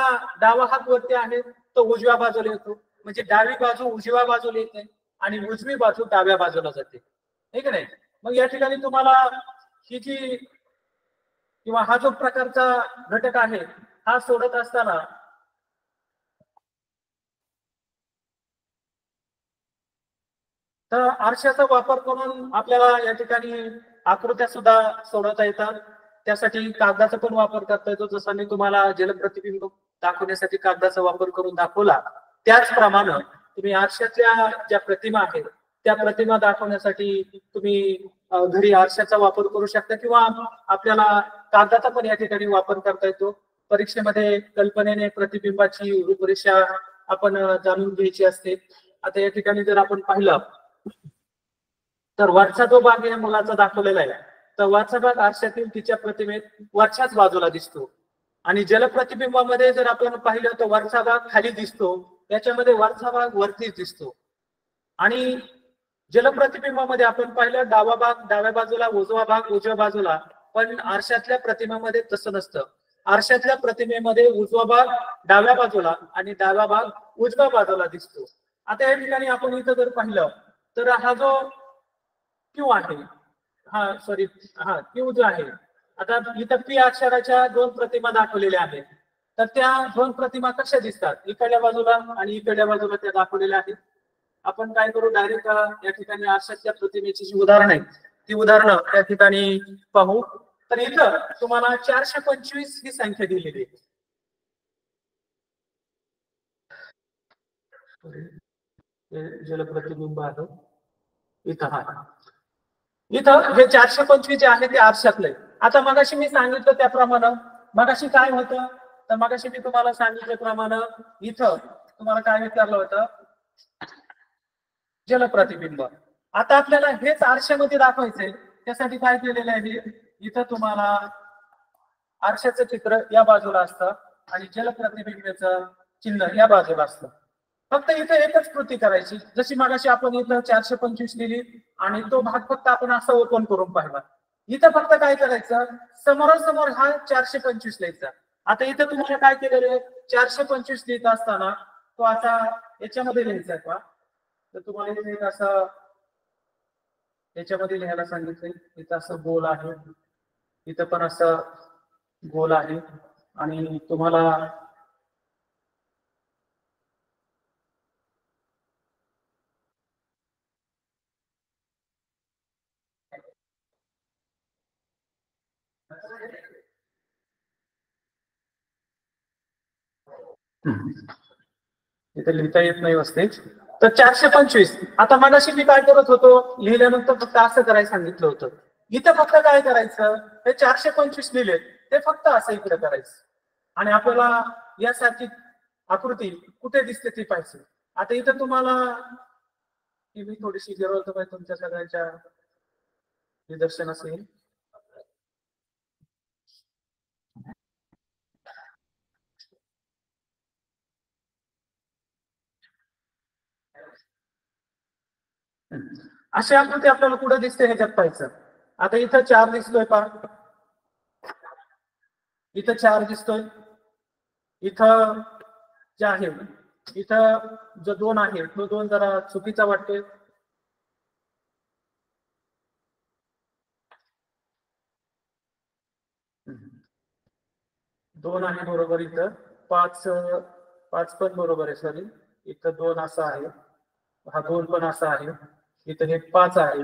डावा हात वरती आहे तो उजव्या बाजूला येतो. म्हणजे डावी बाजू उजव्या बाजूला येते आणि उजवी बाजू डाव्या बाजूला जाते. ठीक नाही. मग या ठिकाणी तुम्हाला ही जी किंवा हा जो प्रकारचा घटक आहे हा सोडत असताना तर आरशाचा वापर करून आपल्याला या ठिकाणी आकृत्या सुद्धा सोडवता येतात. त्यासाठी कागदाचा पण वापर करता येतो. जसं मी तुम्हाला जलप्रतिबिंब दाखवण्यासाठी कागदाचा वापर करून दाखवला त्याचप्रमाणे तुम्ही आरशाच्या ज्या प्रतिमा आहेत त्या प्रतिमा दाखवण्यासाठी तुम्ही घरी आरशाचा वापर करू शकता किंवा आपल्याला कागदाचा पण या ठिकाणी वापर करता येतो. परीक्षेमध्ये कल्पनेने प्रतिबिंबाची रूपरेषा आपण जाणून घ्यायची असते. आता या ठिकाणी जर आपण पाहिलं तर वरचा जो भाग या मुलाचा दाखवलेला आहे तर वरचा भाग आरशातील तिच्या प्रतिमेत वरच्याच बाजूला दिसतो आणि जलप्रतिबिंबामध्ये जर आपण पाहिलं तर वरचा भाग खाली दिसतो. त्याच्यामध्ये वरचा भाग वरतीच दिसतो आणि जलप्रतिबिंबामध्ये आपण पाहिलं डावा भाग डाव्या बाजूला उजवा भाग उजव्या बाजूला. पण आरशातल्या प्रतिमेमध्ये तसं नसतं. आरशातल्या प्रतिमेमध्ये उजवा भाग डाव्या बाजूला आणि डावा भाग उजव्या बाजूला दिसतो. आता या ठिकाणी आपण इथं जर पाहिलं तर हा जो क्यू आहे क्यू जो आहे आता इथं पी अक्षराच्या दोन प्रतिमा दाखवलेल्या आहेत. तर त्या दोन प्रतिमा कशा दिसतात इकडल्या बाजूला आणि इकडल्या बाजूला त्या दाखवलेल्या आहेत. आपण काय करू डायरेक्ट या ठिकाणी आरशातल्या प्रतिमेची जी उदाहरण आहे ती उदाहरणं त्या ठिकाणी पाहू. तर इथं तुम्हाला 425 ही संख्या दिलेली आहे. जलप्रतिबिंब आहे इथं हे 425 जे आहे ते आरशातले. आता मगाशी मी सांगितलं त्याप्रमाणे मगाशी काय होतं तर मगाशी मी तुम्हाला सांगितल्याप्रमाणे इथं तुम्हाला काय विचारलं होतं जलप्रतिबिंब. आता आपल्याला हेच आरशामध्ये दाखवायचंय त्यासाठी काय केलेलं आहे इथं तुम्हाला आरशाचं चित्र या बाजूला असतं आणि जलप्रतिबिंबाचं चिन्ह या बाजूला असतं. फक्त इथं एकच कृती करायची जशी मगाशी आपण इथं 425 लिहिली आणि तो भाग फक्त आपण असा ओपन करून पाहिला. इथं फक्त काय करायचं समोरासमोर हा 425 लिहायचा. आता इथं तुम्हाला काय केलेलं आहे 425 लिहित असताना तो आता याच्यामध्ये लिहायचा का तर तुम्हाला इथे असं याच्यामध्ये लिहायला सांगितलंय. इथं असं गोल आहे इथं पण असं गोल आहे आणि तुम्हाला इथे लिहिता येत नाही व्यवस्थित. तर 425 आता मगाशी मी काय करत होतो लिहिल्यानंतर फक्त असं करायला सांगितलं होतं. इथं फक्त काय करायचं हे 425 लिहिले ते फक्त असं इकडे करायचं आणि आपल्याला यासारखी आकृती कुठे दिसते ती पाहिजे. आता इथं तुम्हाला मी थोडीशी जरूरत पाहिजे तुमच्या सगळ्यांच्या निदर्शनास येईल. अशी आकृती आपल्याला कुठे दिसते ह्याच्यात पाहायचं. आता इथं 4 दिसतोय पहा इथं 4 दिसतोय. इथं जे आहे इथं जो 2 आहे तो 2 जरा चुकीचा वाटतोय. 2 आहे बरोबर, इथं 5 पण बरोबर आहे, सॉरी इथं 2 असा आहे, हा 2 पण असा आहे, इथं हे 5 आहे,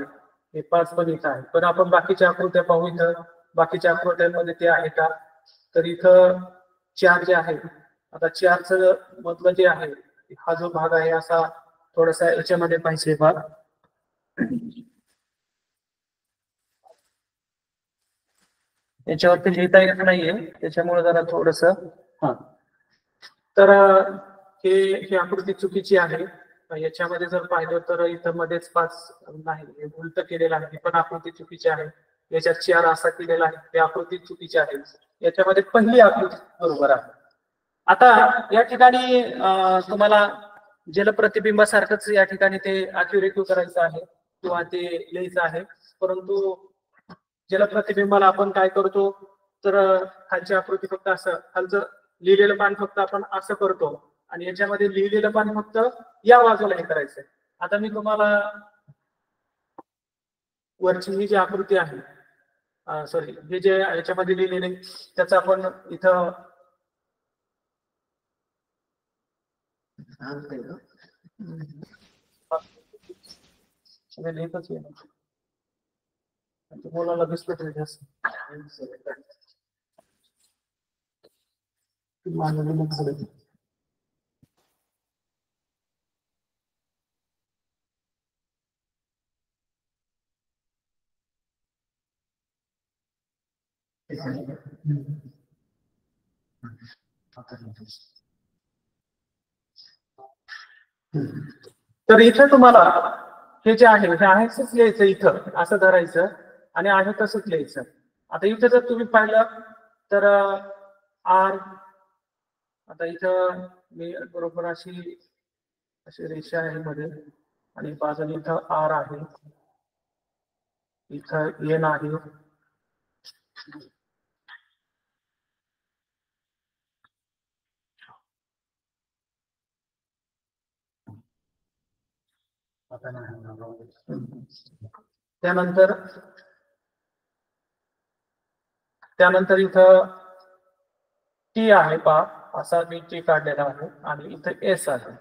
हे 5 पण इथं आहे. पण आपण बाकीच्या आकृत्या पाहू, इथं बाकीच्या आकृत्यांमध्ये ते आहे का, तर इथं 4 जे आहे, आता 4चं मधलं जे आहे हा जो भाग आहे असा थोडासा याच्यामध्ये पाहिजे भाग, याच्यावरती लिहिता येत नाहीये त्याच्यामुळे जरा थोडस, हा तर ही आकृती चुकीची आहे. याच्यामध्ये जर पाहिलं तर इथं मध्येच 5 नाही, हे उलट केलेलं आहे, पण आकृती चुकीची आहे. याच्यात 4 असा केलेला आहे, ही आकृती चुकीची आहे. याच्यामध्ये पहिली आकृती बरोबर आहे. आता या ठिकाणी तुम्हाला जलप्रतिबिंबासारखंच या ठिकाणी ते अॅक्युरेट करायचं आहे किंवा ते लिहायचं आहे, परंतु जलप्रतिबिंबाला आपण काय करतो, तर खालची आकृती फक्त असं, खालचं लिहिलेलं पान फक्त आपण असं करतो आणि याच्यामध्ये लिहिलेलं पान फक्त या बाजूला हे करायचंय. आता मी तुम्हाला वरची ही जी आकृती आहे, सॉरी हे जे याच्यामध्ये लिहिलेले त्याचं आपण इथं लिहितच येईल, मुलाला दिसलं तरी जास्त तर इथं तुम्हाला हे जे आहे हे आहेच लिहायचं, इथं असं धरायचं आणि आहे तसंच लिहायचं. आता इथं जर तुम्ही पाहिलं तर आर, आता इथं मी बरोबर अशी रेषा आहे मध्ये आणि बाजूला इथं आर आहे, इथं एन आहे, त्यानंतर इथं टी आहे पहा, असा मी टी काढलेला आहे आणि इथं एस आहे,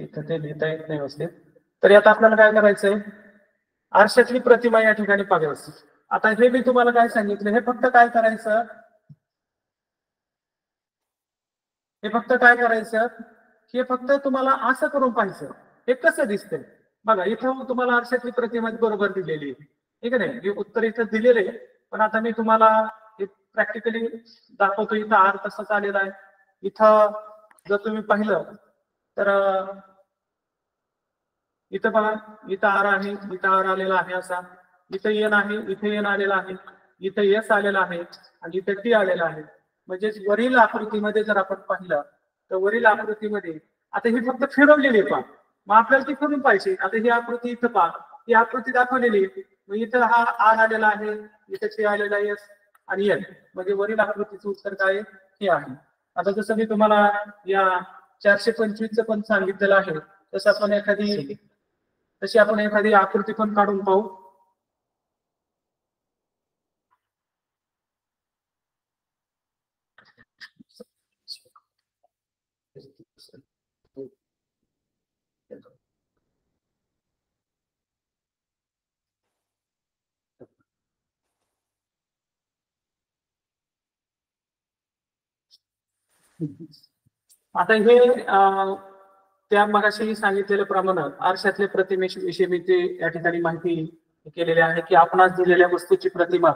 इथं ते लिहिता येत नाही व्यवस्थित. तर आता आपल्याला काय करायचंय, आरशातली प्रतिमा या ठिकाणी पाहायची. आता हे मी तुम्हाला काय सांगितलं, हे फक्त काय करायचं, हे फक्त तुम्हाला असं करून पाहायचं हे कसं दिसतंय. बघा इथं तुम्हाला आरशातली प्रतिमा बरोबर दिलेली आहे, ठीक आहे, हे उत्तर इथं दिलेले, पण आता मी तुम्हाला प्रॅक्टिकली दाखवतो. इथं आर तसंच आलेला आहे. इथं जर तुम्ही पाहिलं तर इथं बघा, इथं आर आहे, इथं आर आलेला आहे असा, इथं एन आहे, इथे एन आलेला आहे, इथं एस आलेला आहे आणि इथं टी आलेला आहे. म्हणजे वरील आकृतीमध्ये जर आपण पाहिलं तर वरील आकृतीमध्ये आता ही फक्त फिरवलेली आहे पहा, मग आपल्याला ती फिरून पाहिजे. आता ही आकृती इथं पहा, ही आकृती दाखवलेली आहे, मग इथं हा आर आलेला आहे, इथं टी आलेला आहे आणि एन, म्हणजे वरील आकृतीचं उत्तर काय हे आहे. आता जसं मी तुम्हाला या 425चं पण सांगितलेलं आहे, तसं आपण एखादी आकृती पण काढून पाहू. आता हे त्या मगाशी सांगितलेल्या प्रमाणे आरशातल्या प्रतिमेविषयी मी ते या ठिकाणी माहिती केलेली आहे की आपणास दिलेल्या वस्तूची प्रतिमा,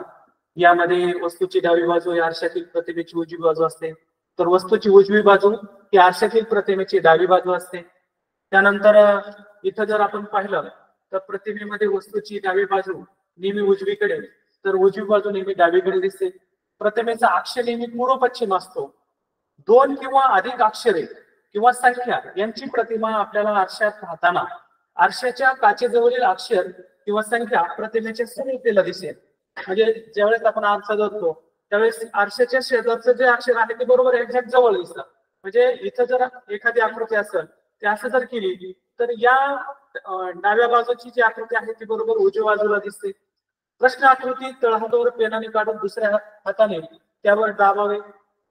यामध्ये वस्तूची डावी बाजू ही आरशातील प्रतिमेची उजवी बाजू असते, तर वस्तूची उजवी बाजू ही आरशातील प्रतिमेची डावी बाजू असते. त्यानंतर इथं जर आपण पाहिलं तर प्रतिमेमध्ये वस्तूची डावी बाजू नेहमी उजवीकडे, तर उजवी बाजू नेहमी डावीकडे दिसते. प्रतिमेचा अक्ष नेहमी पूर्व पश्चिम असतो. 2 किंवा अधिक अक्षरे किंवा संख्या यांची प्रतिमा आपल्याला आरशात राहताना आरशाच्या काचेजवळील अक्षर किंवा संख्या प्रतिमेच्या समोरला दिसेल. म्हणजे ज्यावेळेस आपण आरसा धरतो त्यावेळेस आरशाच्या शेजारचं जे अक्षर आहे ते बरोबर एक्झॅक्ट जवळ दिसतं. म्हणजे इथं जर एखादी आकृती असेल ते असं जर केली तर या डाव्या बाजूची जी आकृती आहे ती बरोबर उजव्या बाजूला दिसते. प्रश्न आकृती तळहातावर पेनाने काढून दुसऱ्या हाताने त्यावर दाबावे,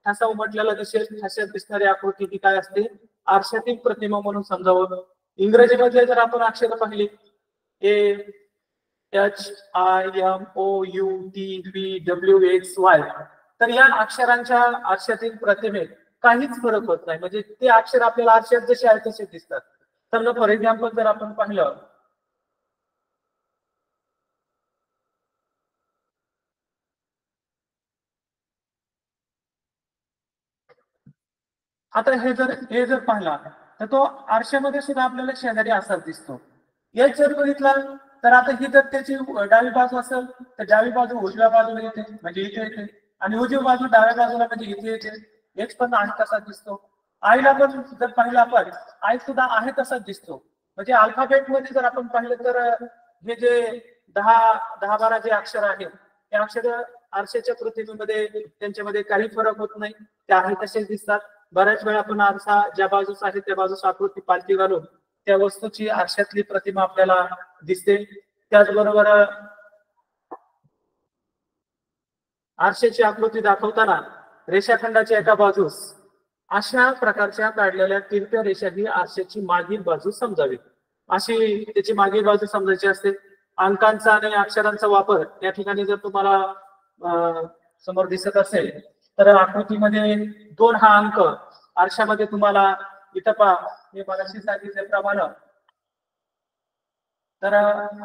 ठसा उमटलेला दिसेल. ठश्यात दिसणारी आकृती ती काय असते? आरशातील प्रतिमा म्हणून समजावं. इंग्रजीमध्ये जर आपण अक्षर पाहिली HIMOUTPWXY, तर या अक्षरांच्या आरशातील प्रतिमेत काहीच फरक होत नाही. म्हणजे ते अक्षर आपल्याला आरशात जसे आहेत तसे दिसतात. समजा फॉर एक्झाम्पल जर आपण पाहिलं, आता हे जर पाहिला तर तो आरशामध्ये सुद्धा आपल्याला शेजारी असाच दिसतो. हेच जर बघितला तर आता ही जर त्याची डावी बाजू असेल तर डावी बाजू उजव्या बाजूला येते, म्हणजे इथे येते, आणि उजवी बाजू डाव्या बाजूला म्हणजे इथे येते. हेच पण आहे तसाच दिसतो. आईला पण जर पाहिलं आपण, आई सुद्धा आहे तसाच दिसतो. म्हणजे अल्फाबेट मध्ये जर आपण पाहिलं तर हे जे 10-12 जे अक्षर आहेत ते अक्षर आरशाच्या प्रतिमेमध्ये त्यांच्यामध्ये काही फरक होत नाही, ते आहे तसेच दिसतात. बऱ्याच वेळा आपण आरसा ज्या बाजूस आहे त्या बाजूस आकृती पालथी घालून त्या वस्तूची आरशातली प्रतिमा आपल्याला दिसते. त्याचबरोबर आरशाची आकृती दाखवताना रेषाखंडाच्या एका बाजूस अशा प्रकारच्या काढलेल्या तिरप्या रेषा ही आरशाची मागील बाजू समजावी, अशी त्याची मागील बाजू समजायची असते. अंकांचा आणि अक्षरांचा वापर या ठिकाणी जर तुम्हाला समोर दिसत असेल तर आकृतीमध्ये 2 हा अंक आरशामध्ये तुम्हाला इथं पहा, मी मगाशी सांगितल्याप्रमाणे, तर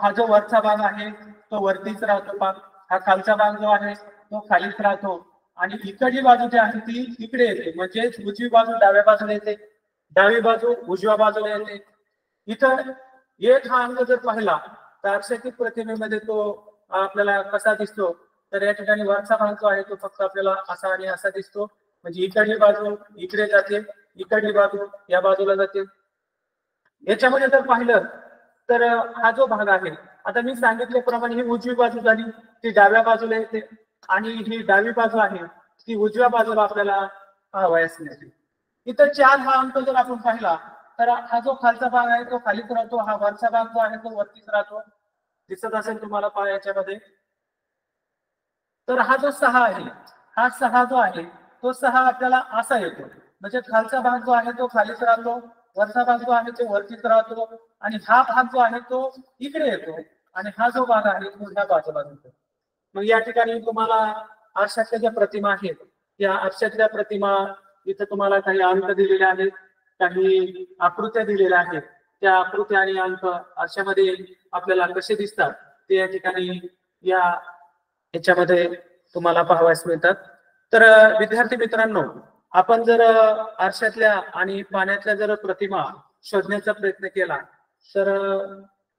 हा जो वरचा भाग आहे तो वरतीच राहतो, हा खालचा भाग जो आहे तो खालीच राहतो, आणि इकडची बाजू जी आहे ती इकडे येते. म्हणजे उजवी बाजू डाव्या बाजूला येते, डावी बाजू उजव्या बाजूला येते. इथं एक हा अंक जर पाहिला तर आरशातील प्रतिमेमध्ये तो आपल्याला कसा दिसतो, तर या ठिकाणी वरचा भाग जो आहे तो फक्त आपल्याला असा आणि असा दिसतो. म्हणजे इकडची बाजू इकडे जाते, इकडची बाजू या बाजूला जाते. याच्यामध्ये जर पाहिलं तर हा जो भाग आहे, आता मी सांगितल्याप्रमाणे ही उजवी बाजू झाली, ती डाव्या बाजूला येते, आणि ही डावी बाजू आहे ती उजव्या बाजूला आपल्याला पाहावयास मिळते. इथं 4 हा अंक जर आपण पाहिला तर हा जो खालचा भाग आहे तो खालीच राहतो, हा वरचा भाग जो आहे तो वरतीच राहतो. दिसत असेल तुम्हाला पहा याच्यामध्ये. तर हा जो 6 आहे, हा 6 जो आहे तो 6 आपल्याला असा येतो. म्हणजे खालचा भाग जो आहे तो खालीच राहतो, वरचा भाग जो आहे तो वरतीच राहतो, आणि हा भाग जो आहे तो इकडे येतो, आणि हा जो भाग आहे तो ह्या बाजूला येतो. मग या ठिकाणी तुम्हाला आरशातल्या ज्या प्रतिमा आहेत त्या आरशातल्या प्रतिमा, इथं तुम्हाला काही अंक दिलेले आहेत, काही आकृत्या दिलेल्या आहेत. त्या आकृत्या आणि अंक आरशामध्ये आपल्याला कसे दिसतात ते या ठिकाणी याच्यामध्ये तुम्हाला पाहावयास मिळतात. तर विद्यार्थी मित्रांनो, आपण जर आरशातल्या आणि पाण्यातल्या जर प्रतिमा शोधण्याचा प्रयत्न केला तर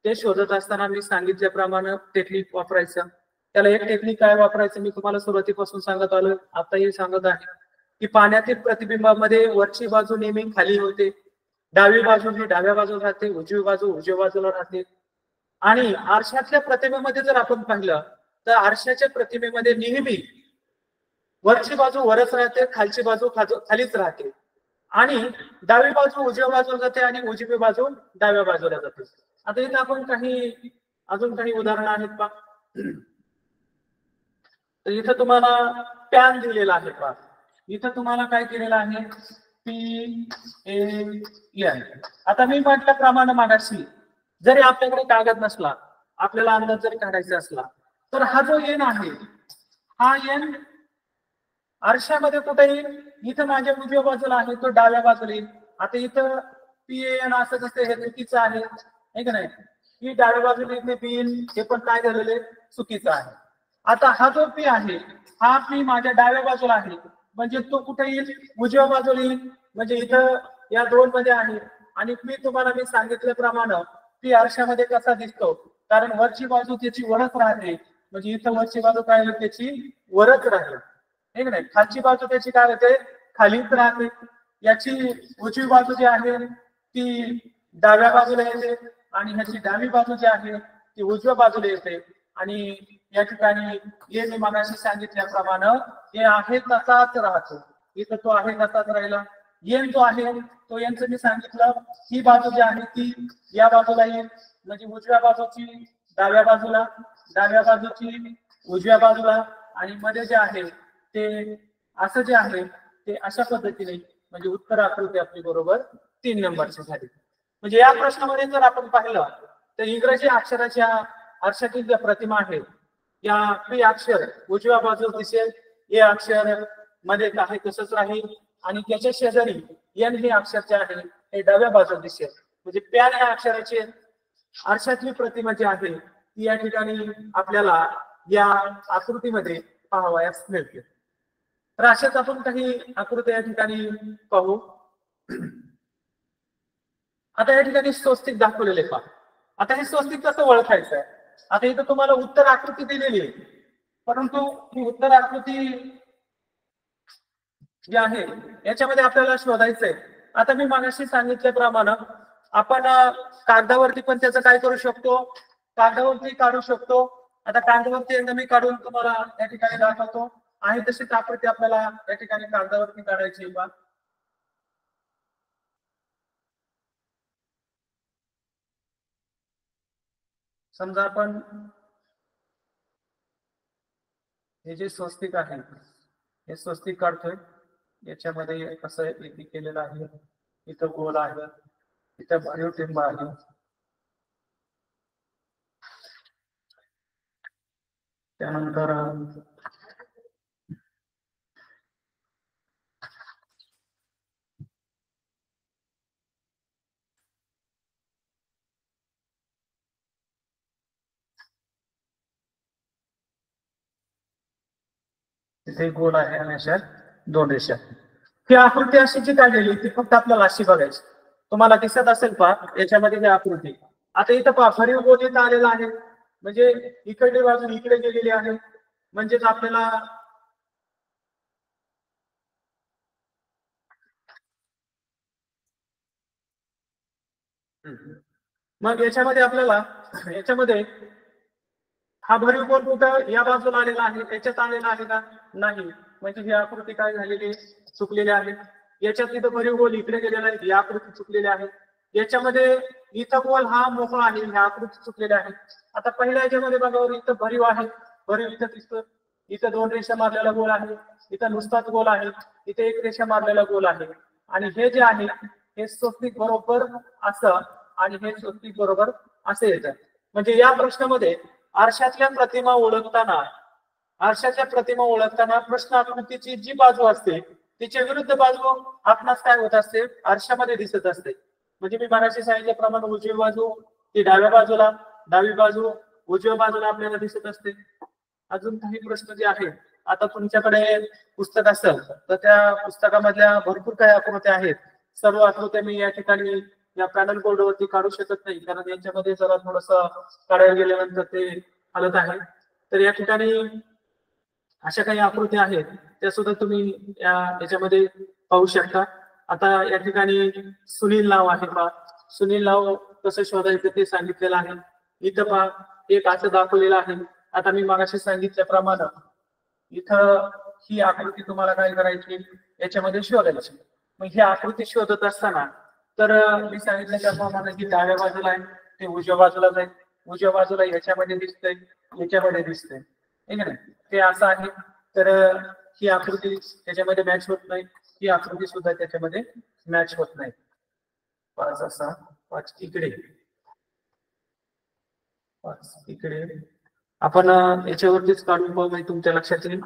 ते शोधत असताना मी सांगितल्याप्रमाणे टेक्निक वापरायचं. त्याला एक टेक्निक काय वापरायचं मी तुम्हाला सुरुवातीपासून सांगत आलो, आताही सांगत आहे की पाण्यातील प्रतिबिंबामध्ये वरची बाजू नेहमी खाली होते, डावी बाजू ही डाव्या बाजूला राहते, उजवी बाजू उजव्या बाजूला राहते. आणि आरशातल्या प्रतिमेमध्ये जर आपण पाहिलं तर आरशाच्या प्रतिमेमध्ये नेहमी वरची बाजू वरच राहते, खालची बाजू खालीच राहते, आणि डावी बाजू उजव्या बाजूला जाते आणि उजवी बाजू डाव्या बाजूला जाते. आता इथे आपण अजून काही उदाहरणं आहेत पहा. तर इथं तुम्हाला पॅन दिलेला आहे पहा. इथं तुम्हाला काय केलेलं आहे, PAN. आता मी म्हटल्याप्रमाणे मागाशी जरी आपल्याकडे कागद नसला, आपल्याला अंदाज जरी काढायचा असला तर हा जो एन आहे हा एन आरशामध्ये कुठे येईल, इथं माझ्या उजव्या बाजूला आहे तो डाव्या बाजूला येईल. आता इथं PAN असं कसं हे चुकीचं आहे का नाही, ही डाव्या बाजूला इथे PN हे पण काय झालेलं चुकीचं आहे. आता हा जो P आहे हा P माझ्या डाव्या बाजूला आहे, म्हणजे तो कुठे येईल, उजव्या बाजूला येईल. म्हणजे इथं या 2 मध्ये आहे. आणि मी सांगितल्याप्रमाणे P आरशामध्ये कसा दिसतो, कारण वरची बाजू त्याची वरच राहते, म्हणजे इथं वरची बाजू काय होईल त्याची वरच राहील, हे नाही. खालची बाजू त्याची काय होते, खालीच राहते. याची उजवी बाजू जी आहे ती डाव्या बाजूला येते, आणि ह्याची डावी बाजू जी आहे ती उजव्या बाजूला येते. आणि या ठिकाणी हे मी मगाशी सांगितल्याप्रमाणे हे आहे तसाच राहतो, इथं तो आहे तसाच राहिला. एन जो आहे तो यांचं मी सांगितलं, ही बाजू जी आहे ती या बाजूला येईल, म्हणजे उजव्या बाजूची डाव्या बाजूला, डाव्या बाजूची उजव्या बाजूला, आणि मध्ये जे आहे ते असं जे आहे ते अशा पद्धतीने म्हणजे उत्तर आकृती आपली बरोबर 3 नंबरची झाली. म्हणजे या प्रश्नामध्ये जर आपण पाहिलं तर इंग्रजी अक्षराच्या आरशातील ज्या प्रतिमा आहेत या पी अक्षर उजव्या बाजूस दिसेल, ए अक्षर मध्ये आहे तसंच राहील आणि त्याच्या शेजारी एन हे अक्षर जे आहे हे डाव्या बाजूला दिसेल. म्हणजे पॅन या अक्षराची आरशातली प्रतिमा जी आहे ती या ठिकाणी आपल्याला या आकृतीमध्ये पाहावयास मिळते. तर अशाच आपण काही आकृती या ठिकाणी पाहू. आता या ठिकाणी स्वस्तिक दाखवलेले पहा. आता हे स्वस्तिक कसं ओळखायचं आहे? आता इथं तुम्हाला उत्तर आकृती दिलेली आहे, परंतु ही उत्तर आकृती जी आहे याच्यामध्ये आपल्याला शोधायचंय. आता मी मागाशी सांगितल्याप्रमाणे आपण कागदावरती पण त्याचं काय करू शकतो, कागदावरती काढू शकतो. आता कागदावरती एकदा मी काढून तुम्हाला या ठिकाणी दाखवतो. आहे तशी आकृती आपल्याला या ठिकाणी कागदावरती काढायची बा. समजा आपण हे जे स्वस्तिक आहे हे स्वस्तिक काढतोय. याच्यामध्ये कसं इथे केलेलं आहे, इथं गोल आहे, इथं भरीव टिंब आहे, त्यानंतर इथे गोल आहे आणि अशा 2 रेषा. ही आकृती अशी जी काढलेली ती फक्त आपल्याला अशी बघायची. तुम्हाला दिसत असेल पहा याच्यामध्ये ही आकृती. आता इथं पहा भरीव गोल इथं आलेला आहे, म्हणजे इकडे बाजू इकडे गेलेली आहे. म्हणजेच आपल्याला मग याच्यामध्ये हा भरीव गोल कुठं या बाजूला आलेला आहे, याच्यात आलेला आहे का? नाही. म्हणजे ही आकृती काय झालेली चुकलेली आहे. याच्यात इथं भरीव गोल इकडे गेलेला आहे, ही आकृती चुकलेली आहे. याच्यामध्ये इथं गोल हा मोकळा आहे, ह्या आकृती चुकलेल्या आहे. आता पहिल्या याच्यामध्ये बघा इथं भरीव आहे, भरीव इथं दिसतं, इथं 2 रेषा मारलेला गोल आहे, इथं नुसताच गोल आहे, इथे 1 रेषा मारलेला गोल आहे. आणि हे जे आहे हे स्वस्तिक बरोबर असं आणि हे स्वस्तिक बरोबर असे येतं. म्हणजे या प्रश्नामध्ये आरशातल्या प्रतिमा ओळखताना प्रश्न आकृतीची जी बाजू असते तिच्या विरुद्ध बाजू आपणास काय होत असते, आरशामध्ये दिसत असते. म्हणजे मी मगाशी सांगितल्याप्रमाणे उजवी बाजू ती डाव्या बाजूला, डावी बाजू उजव्या बाजूला आपल्याला दिसत असते. अजून काही प्रश्न जे आहेत, आता तुमच्याकडे पुस्तक असेल तर त्या पुस्तकामधल्या भरपूर काही आकृत्या आहेत. सर्व आकृत्या मी या ठिकाणी या पॅनल बोर्डवरती काढू शकत नाही, कारण यांच्यामध्ये जरा थोडस काढायला गेल्यानंतर ते हलत आहे. तर या ठिकाणी अशा काही आकृत्या आहेत त्या सुद्धा तुम्ही याच्यामध्ये पाहू शकता. आता या ठिकाणी सुनील नाव आहे पहा. सुनील नाव कसं शोधायचं ते सांगितलेलं आहे. इथं पहा एक असं दाखवलेलं आहे. आता मी मागाशी सांगितल्याप्रमाणे इथं ही आकृती तुम्हाला काय करायची, याच्यामध्ये शोधायची. मग ही आकृती शोधत असताना तर मी सांगितलं त्याप्रमाणे की डाव्या बाजूला आहे ते उजव्या बाजूला जाईल, उजव्या बाजूला याच्यामध्ये दिसतंय, याच्यामध्ये दिसतंय, ठीक आहे ना. ते असं आहे. तर ही आकृती त्याच्यामध्ये मॅच होत नाही, ही आकृती सुद्धा त्याच्यामध्ये मॅच होत नाही. 5 असा 5 इकडे, 5 इकडे आपण याच्यावरतीच काढून पाहू, म्हणजे तुमच्या लक्षात येईल.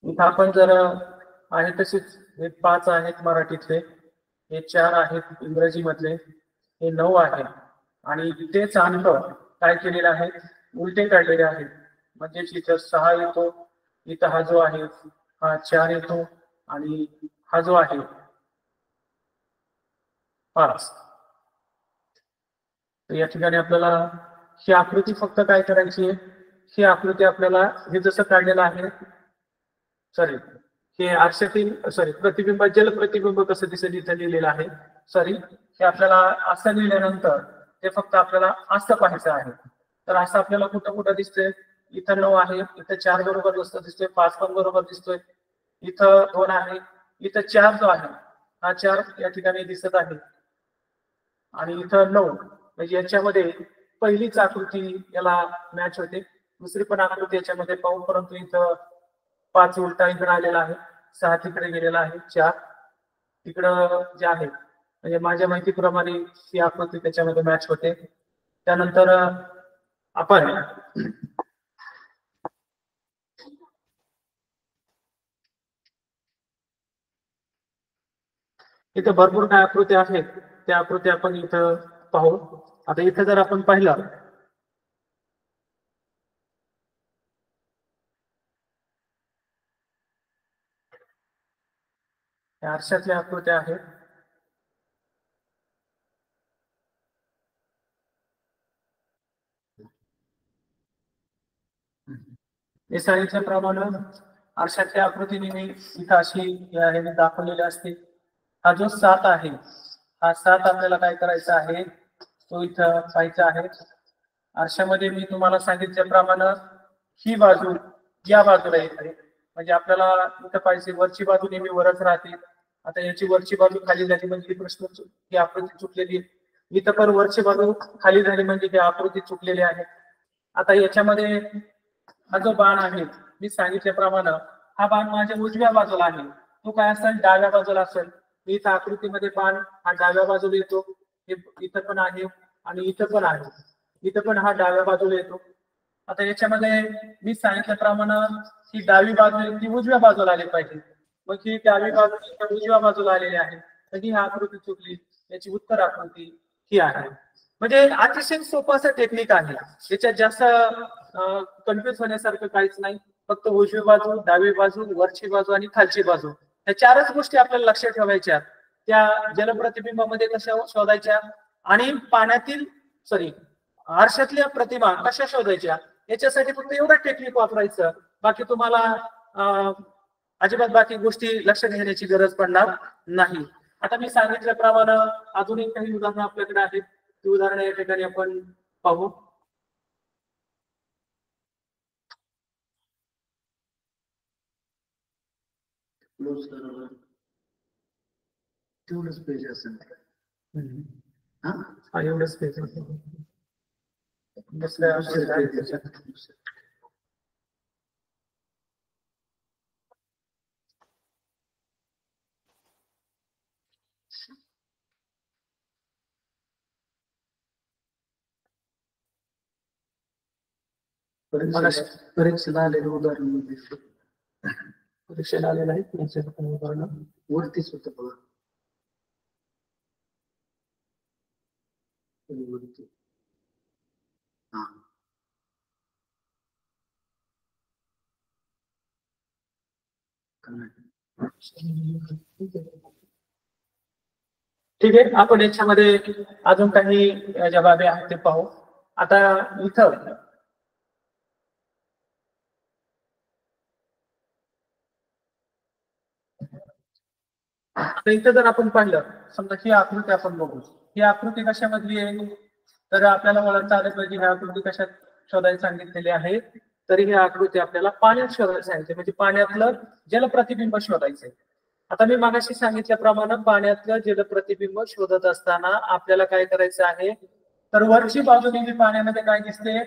इथं आपण जर आहे तसेच हे 5 आहेत मराठीतले, हे 4 आहेत इंग्रजी मधले, हे 9 आहे आणि तेच अंक काय केलेले आहे, उलटे काढलेले आहेत. म्हणजे इथं 6 येतो, इथं हा जो आहे हा 4 येतो आणि हा जो आहे 5. तर या ठिकाणी आपल्याला ही आकृती फक्त काय करायची आहे, ही आकृती आपल्याला हे जसं काढलेलं आहे, सॉरी हे आरशातील प्रतिबिंब जल प्रतिबिंब कसं दिसेल इथं लिहिलेलं आहे. सॉरी हे आपल्याला असं लिहिल्यानंतर ते फक्त आपल्याला असं पाहायचं आहे. तर असं आपल्याला कुठं कुठं दिसतंय, इथं 9 आहे, इथं 4 बरोबर दिसतोय, 5 पण बरोबर दिसतोय, इथं 2 आहे, इथं 4 जो आहे हा 4 या ठिकाणी दिसत आहे आणि इथं 9. म्हणजे याच्यामध्ये पहिलीच आकृती याला मॅच होते. दुसरी पण आकृती याच्यामध्ये पाहू, परंतु इथं 5 उलटा इकडे आलेला आहे, 6 तिकडे गेलेला आहे, 4 तिकडं जे आहे म्हणजे माझ्या माहितीप्रमाणे ही आकृती त्याच्यामध्ये मॅच होते. त्यानंतर आपण इथं भरपूर काय आकृती आहेत, त्या आकृती आपण इथं पाहू. आता इथं जर आपण पाहिलं आरशातल्या आकृत्या आहेत. मी सांगितल्याप्रमाणे आरशाच्या आकृतीने मी इथं अशी याने दाखवलेली असते. हा जो 7 आहे, हा 7 आपल्याला काय करायचा आहे, तो इथं पाहायचा आहे. आरशामध्ये मी तुम्हाला सांगितल्याप्रमाणे ही बाजू या बाजूला येत आहे, म्हणजे आपल्याला इथं पाहिजे वरची बाजू नेहमी वरच राहते. आता याची वरची बाजू खाली झाली म्हणजे प्रश्न ही आकृती चुकलेली. इथं पण वरची बाजू खाली झाली म्हणजे ही आकृती चुकलेली आहे. आता याच्यामध्ये हा जो बाण आहे, मी सांगितल्याप्रमाणे हा बाण माझ्या उजव्या बाजूला आहे, तो काय असेल, डाव्या बाजूला असेल. इथं आकृतीमध्ये बाण हा डाव्या बाजूला येतो, इथं पण आहे आणि इथं पण आहे, इथं पण हा डाव्या बाजूला येतो. आता याच्यामध्ये मी सांगितल्याप्रमाणे ही डावी बाजू ती उजव्या बाजूला आली पाहिजे, मग ही डावी बाजू उजव्या बाजूला आलेली आहे, तर ही आकृती चुकली. याची उत्तर आकृती ही आहे. म्हणजे अतिशय सोपं असं टेक्निक आहे, याच्यात जास्त कन्फ्युज होण्यासारखं काहीच नाही. फक्त उजवी बाजू, डावी बाजू, वरची बाजू आणि खालची बाजू, या 4च गोष्टी आपल्याला लक्षात ठेवायच्या. त्या जलप्रतिबिंबामध्ये कशा शोधायच्या आणि पाण्यातील आरशातल्या प्रतिमा कशा शोधायच्या, याच्यासाठी फक्त एवढं टेक्निक वापरायचं. बाकी तुम्हाला अजिबात बाकी गोष्टी लक्षात घेण्याची गरज पडणार नाही. आता मी सांगितल्याप्रमाणे अजून एक काही उदाहरणं आपल्याकडे आहेत, ती उदाहरणं या ठिकाणी आपण पाहू. तेवढंच पेज असेल. हा एवढंच पेज परीक्षेला आलेलं उदाहरण परीक्षेला आलेलं आहे उदाहरण वरतीच होतं बघा. ठीक आहे. आपण याच्यामध्ये अजून काही ज्या बाबी आहेत ते पाहू. आता इथं जर आपण पाहिलं, समजा ही आकृती आपण बघू, ही आकृती कशामधली आहे, तर आपल्याला ओळखता आलं पाहिजे ही आकृती कशात शोधायला सांगितलेली आहे. तरी ही आकृती आपल्याला पाण्यात शोधायला सांगितली, म्हणजे पाण्यातलं जलप्रतिबिंब शोधायचंय. आता मी मागाशी सांगितल्याप्रमाणे पाण्यातलं जलप्रतिबिंब शोधत असताना आपल्याला काय करायचं आहे, तर वरची बाजू नेहमी पाण्यामध्ये काय दिसते,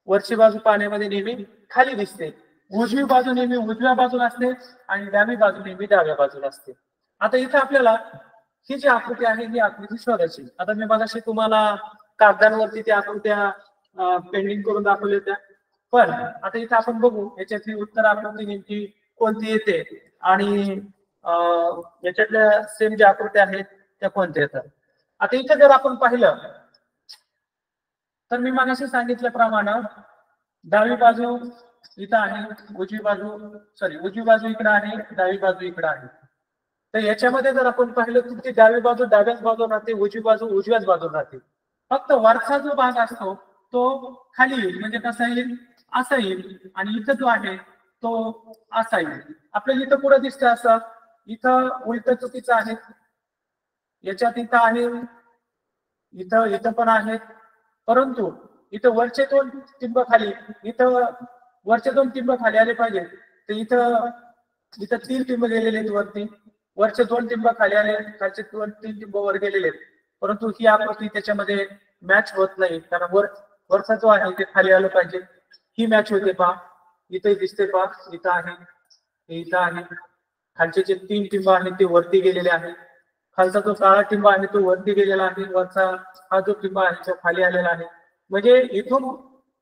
वरची बाजू पाण्यामध्ये नेहमी खाली दिसते. उजवी बाजू नेहमी उजव्या बाजूला असते आणि डावी बाजू नेहमी डाव्या बाजूला असते. आता इथे आपल्याला ही जी आकृती आहे ही आकृती शोधायची. आता मी मगाशी तुम्हाला कागदांवरती त्या आकृत्या पेंडिंग करून दाखवल्या होत्या, पण आता इथे आपण बघू याच्यातली उत्तर आकृती नेमकी कोणती येते आणि याच्यातल्या सेम ज्या आकृत्या आहेत त्या कोणत्या येतात. आता इथे जर आपण पाहिलं तर मी मगाशी सांगितल्याप्रमाणे डावी बाजू इथं आहे, उजवी बाजू इकडे आहे, डावी बाजू इकडे आहे. तर याच्यामध्ये जर आपण पाहिलं तर ती डावी बाजू डाव्याच बाजूला राहते, उजवी बाजू उजव्याच बाजूला राहते. फक्त वरचा जो भाग असतो तो खाली येईल, म्हणजे कसा येईल, असा येईल, आणि इथं जो आहे तो असा येईल. आपल्याला इथं पुढे दिसतं असं, इथं उलट चुकीचं आहे, याच्यात इथं आहे, इथं पण आहे, परंतु इथं वरचे 2 टिंब खाली, इथं वरचे 2 टिंब खाली आले पाहिजे, तर इथं 3 टिंब गेलेले आहेत वरती, वरचे 2 टिंब खाली आले, खालचे 2-3 टिंब वर गेलेले आहेत, परंतु ही आकृती त्याच्यामध्ये मॅच होत नाही, कारण वरचा जो आहे ते खाली आलं पाहिजे. ही मॅच होते पहा, इथे दिसते पहा, इथं आहे, इथं आहे. खालचे जे 3 टिंब आहेत ते वरती गेलेले आहेत. खालचा जो काळा टिंब आहे तो वरती गेलेला आहे, वरचा हा जो टिंब आहे तो खाली आलेला आहे. म्हणजे इथून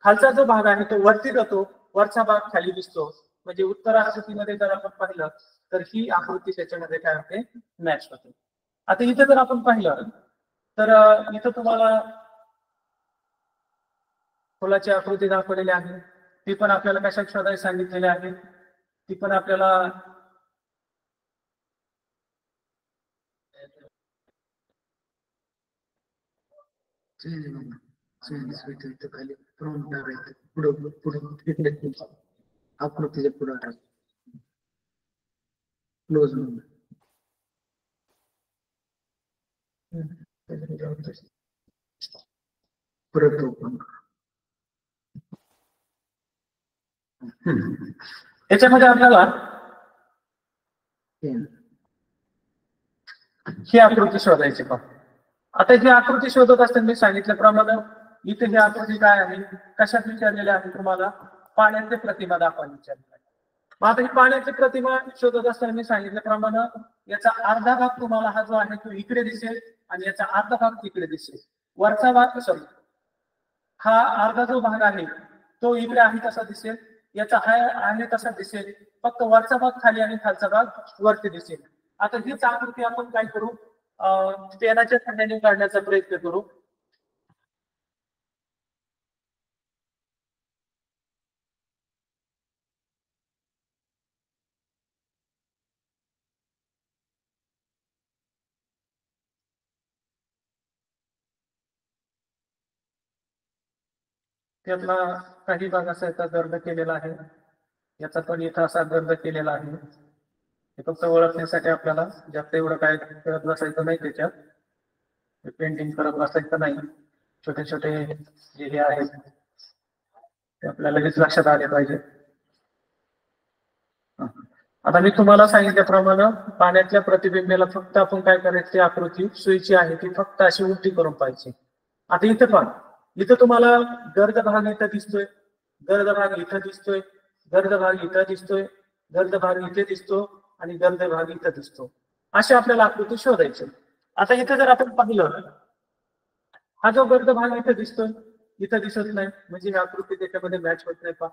खालचा जो भाग आहे तो वरती जातो, वरचा भाग खाली दिसतो. म्हणजे उत्तर आकृतीमध्ये जर आपण पाहिलं तर ही आकृती त्याच्यामध्ये काय होते, मॅच होते. आता इथे जर आपण पाहिलं तर इथं तुम्हाला फुलाची आकृती दाखवलेली आहे. ती पण आपल्याला कशात शोधायला सांगितलेली आहे, ती पण आपल्याला खाली पुढे आकृतीच्या पुढे क्लोज परत ओपन. याच्यामध्ये आपल्याला ही आकृती शोधायची पहा. आता ही आकृती शोधत असताना मी सांगितल्याप्रमाणे इथे ही आकृती काय आहे, कशात विचारलेली आहे तुम्हाला, पाण्याची प्रतिमा दाखवायला विचारलेली आहे. मग आता ही पाण्याची प्रतिमा शोधत असताना मी सांगितल्याप्रमाणे याचा अर्धा भाग तुम्हाला हा जो आहे तो इकडे दिसेल आणि याचा अर्धा भाग तिकडे दिसेल. वरचा भाग सॉरी हा अर्धा जो भाग आहे तो इकडे आहे तसा दिसेल, याचा हा आहे तसा दिसेल, फक्त वरचा भाग खाली आणि खालचा भाग वरती दिसेल. आता हीच आकृती आपण काय करू, पेनाच्या सहाय्याने काढण्याचा प्रयत्न करू. त्यातला काही भाग असा याचा गर्द केलेला आहे, याचा पण इथं असा गर्द केलेला आहे. हे फक्त ओळखण्यासाठी आपल्याला जास्त एवढं काय करत बसायचं नाही, त्याच्यात पेंटिंग करत बसायचं नाही. छोटे छोटे जे हे आहेत ते आपल्याला लगेच लक्षात आले पाहिजे. आता मी तुम्हाला सांगितल्याप्रमाणे पाण्यातल्या प्रतिबिंबाला फक्त आपण काय करायचं, ती आकृती सुईची आहे ती फक्त अशी उलटी करून पाहिजे. आता इथे पहा, इथं तुम्हाला गर्द भाग इथं दिसतोय, गर्द भाग इथं दिसतोय, गर्द भाग इथं दिसतोय, गर्द भाग इथे दिसतो आणि गर्द भाग इथं दिसतो. अशी आपल्याला आकृती शोधायची. आता इथं जर आपण पाहिलं, हा जो गर्द भाग इथं दिसतोय, इथं दिसत नाही, म्हणजे ही आकृती त्याच्यामध्ये मॅच होत नाही. पहा,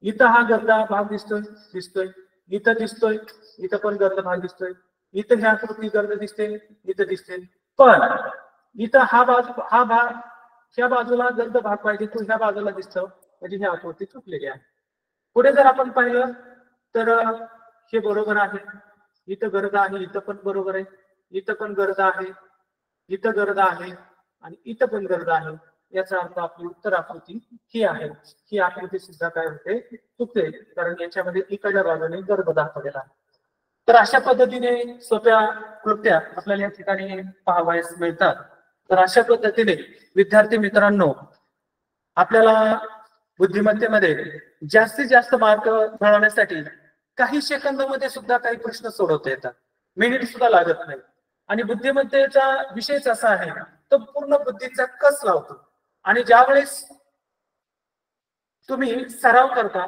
इथं हा गर्द भाग दिसतोय, इथं दिसतोय, इथं पण गर्द भाग दिसतोय, इथं ही आकृती गर्द दिसते, इथं दिसते, पण इथं हा भाग ह्या बाजूला गर्द भाग पाहिजे तो ह्या बाजूला दिसतो, म्हणजे ही आकृती चुकलेली आहे. पुढे जर आपण पाहिलं तर हे बरोबर आहे, इथं गर्द आहे, इथं पण बरोबर आहे, इथं पण गर्द आहे, इथं गर्द आहे आणि इथं पण गर्द आहे. याचा अर्थ आपली उत्तर आकृती ही आहे. ही आकृती सुद्धा काय होते, चुकते, कारण याच्यामध्ये इकडच्या बाजूने गर्द दाखवलेला आहे. तर अशा पद्धतीने सोप्या कृत्या आपल्याला या ठिकाणी पाहावयास मिळतात. तर अशा पद्धतीने विद्यार्थी मित्रांनो, आपल्याला बुद्धिमत्तेमध्ये जास्तीत जास्त मार्क मिळवण्यासाठी काही सेकंदामध्ये सुद्धा काही प्रश्न सोडवता येतात, मिनिट सुद्धा लागत नाही. आणि बुद्धिमत्तेचा विषयच असा आहे, तो पूर्ण बुद्धीचा कस लावतो. आणि ज्यावेळेस तुम्ही सराव करता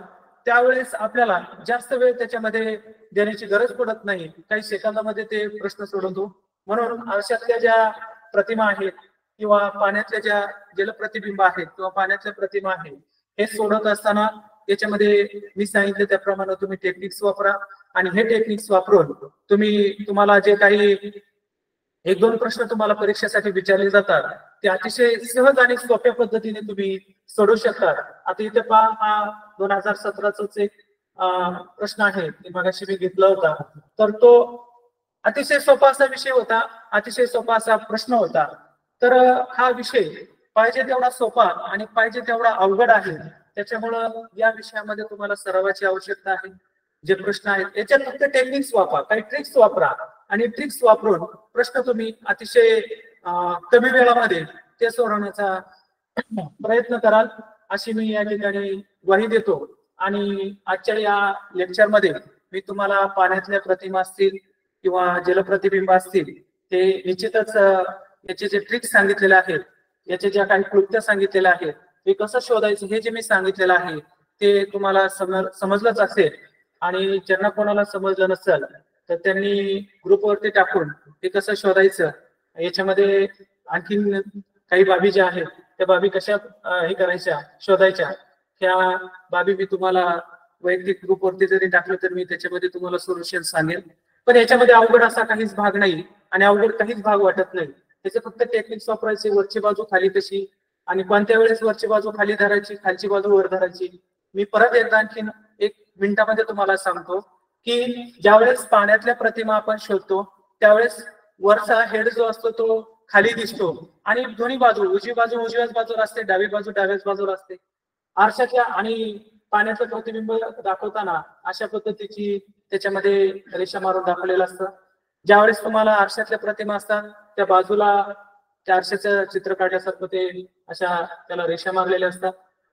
त्यावेळेस आपल्याला जास्त वेळ त्याच्यामध्ये देण्याची गरज पडत नाही, काही सेकंदामध्ये ते प्रश्न सोडवतो. म्हणून अशातल्या ज्या प्रतिमा आहेत किंवा पाण्यातल्या ज्या जलप्रतिबिंब आहेत किंवा पाण्यातल्या प्रतिमा आहेत, हे सोडत असताना त्याच्यामध्ये मी सांगितले त्याप्रमाणे तुम्ही टेक्निक्स वापरा. आणि हे टेक्निक्स वापरून तुम्हाला जे काही 1-2 प्रश्न तुम्हाला परीक्षेसाठी विचारले जातात ते अतिशय सहज आणि सोप्या पद्धतीने तुम्ही सोडवू शकता. आता इथे पहा, हा 2017च एक प्रश्न आहे, ते मगाशी मी घेतला होता. तर तो अतिशय सोपा असा विषय होता, अतिशय सोपा असा प्रश्न होता. तर हा विषय पाहिजे तेवढा सोपा आणि पाहिजे तेवढा अवघड आहे. त्याच्यामुळं या विषयामध्ये तुम्हाला सरावाची आवश्यकता आहे. जे प्रश्न आहेत याच्यात फक्त टेक्निक्स वापरा, काही ट्रिक्स वापरा आणि ट्रिक्स वापरून प्रश्न तुम्ही अतिशय कमी वेळामध्ये ते सोडवण्याचा प्रयत्न कराल, अशी मी या ठिकाणी ग्वाही देतो. आणि आजच्या या लेक्चरमध्ये मी तुम्हाला पाण्यातल्या प्रतिमा असतील किंवा जलप्रतिबिंब असतील ते निश्चितच याचे जे ट्रिक्स सांगितलेले आहेत याच्या ज्या काही क्लुप्त्या सांगितलेल्या आहेत ते कसं शोधायचं हे जे मी सांगितलेलं आहे ते तुम्हाला समजलंच असेल. आणि ज्यांना कोणाला समजलं नसेल तर त्यांनी ग्रुपवरती टाकून ते कसं शोधायचं याच्यामध्ये आणखीन काही बाबी ज्या आहेत त्या बाबी कशा हे करायच्या शोधायच्या ह्या बाबी मी तुम्हाला वैयक्तिक ग्रुपवरती जरी टाकलं तर मी त्याच्यामध्ये तुम्हाला सोल्युशन सांगेल. पण याच्यामध्ये अवघड असा काहीच भाग नाही आणि अवघड काहीच भाग वाटत नाही. त्याचे फक्त टेक्निक्स वापरायचे, वरची बाजू खाली कशी आणि कोणत्या वेळेस वरची बाजू खाली धरायची, खालची बाजू वर धरायची. मी परत एकदा आणखीन 1 मिनिटामध्ये तुम्हाला सांगतो की ज्यावेळेस पाण्यातल्या प्रतिमा आपण शोधतो त्यावेळेस वरचा हेड जो असतो तो खाली दिसतो आणि दोन्ही बाजू उजवी बाजू उजव्याच बाजूला असते, डावी बाजू डाव्याच बाजूला असते. आरशाच्या आणि पाण्याचं प्रतिबिंब दाखवताना अशा पद्धतीची त्याच्यामध्ये रेषा मारून दाखवलेलं असतं. ज्यावेळेस तुम्हाला आरशातल्या प्रतिमा असतात त्या बाजूला त्या आरशाचं चित्र काढल्यासारखं ते अशा त्याला रेषा मारलेल्या असतात.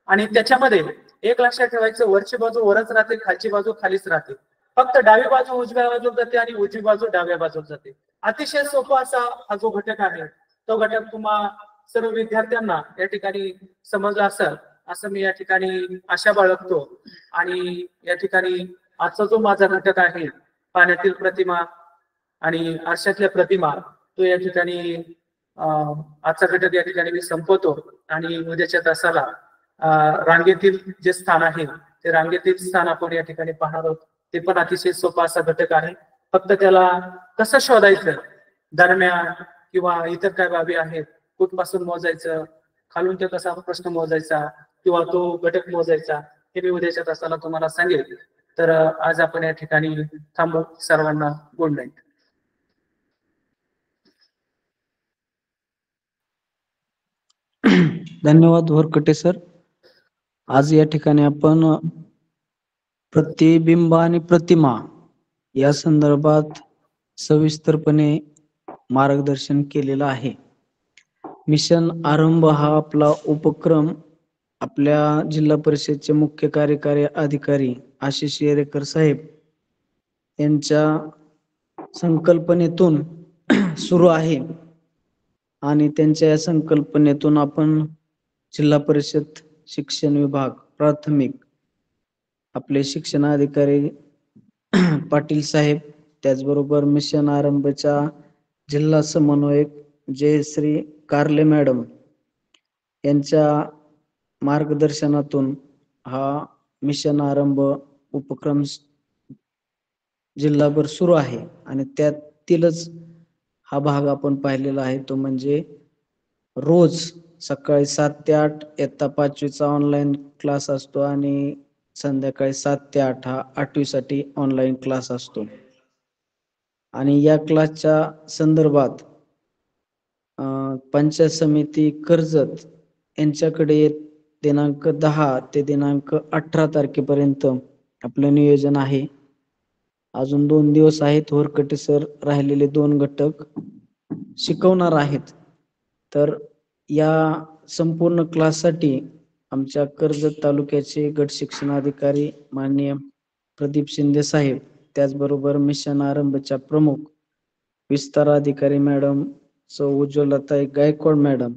आणि त्याच्यामध्ये एक लक्षात ठेवायचं, वरची बाजू वरच राहते, खालची बाजू खालीच राहते. फक्त डावी बाजू उजव्या बाजूला जाते आणि उजवी बाजू डाव्या बाजूला जाते. अतिशय सोपा असा हा जो घटक आहे तो घटक तुम्हा सर्व विद्यार्थ्यांना या ठिकाणी समजला असेल असं मी या ठिकाणी आशा बाळगतो. आणि या ठिकाणी आजचा जो माझा घटक आहे पाण्यातील प्रतिमा आणि आरशातल्या प्रतिमा तो या ठिकाणी आजचा घटक या ठिकाणी मी संपवतो. आणि उद्याच्या तासाला रांगेतील जे स्थान आहे ते रांगेतील स्थान आपण या ठिकाणी पाहणार आहोत. ते पण अतिशय सोपा असा घटक आहे. फक्त त्याला कसं शोधायचं, दरम्यान किंवा इतर काय बाबी आहेत, कुठपासून मोजायचं, खालून ते कसा प्रश्न मोजायचा किंवा तो घटक मोजायचा हे मी उद्याच्या तासाला तुम्हाला सांगेल. तर आज आपण या ठिकाणी थांबू. सर्वांना गुड नाईट. धन्यवाद होरकटे सर. आज या ठिकाणी आपण प्रतिबिंब आणि प्रतिमा या संदर्भात सविस्तरपणे मार्गदर्शन केलेलं आहे. मिशन आरंभ हा आपला उपक्रम आपल्या जिल्हा परिषदेचे मुख्य कार्यकारी अधिकारी आशिष येरेकर साहेब यांच्या संकल्पनेतून सुरू आहे. आणि त्यांच्या या संकल्पनेतून आपण जिल्हा परिषद शिक्षण विभाग प्राथमिक आपले शिक्षणाधिकारी पाटील साहेब, त्याचबरोबर मिशन आरंभच्या जिल्हा समन्वयक जयश्री कारले मॅडम यांच्या मार्गदर्शनातून हा मिशन आरंभ उपक्रम जिल्हाभर सुरू आहे. आणि त्यातीलच हा भाग आपण पाहिलेला आहे तो म्हणजे रोज सकाळी 7 ते 8 इयत्ता 5वीचा ऑनलाईन क्लास असतो आणि संध्याकाळी 7 ते 8 हा 8वी साठी ऑनलाईन क्लास असतो. आणि या क्लासच्या संदर्भात पंचायत समिती कर्जत यांच्याकडे दिनांक 10 ते दिनांक 18 तारखेपर्यंत आपलं नियोजन आहे. अजून 2 दिवस आहेत. होरकटे सर राहिलेले 2 घटक शिकवणार आहेत. तर या संपूर्ण क्लाससाठी आमच्या कर्जत तालुक्याचे गट शिक्षणाधिकारी माननीय प्रदीप शिंदे साहेब, त्याचबरोबर मिशन आरंभच्या प्रमुख विस्तार अधिकारी मॅडम सौ उज्ज्वलताई गायकवाड मॅडम,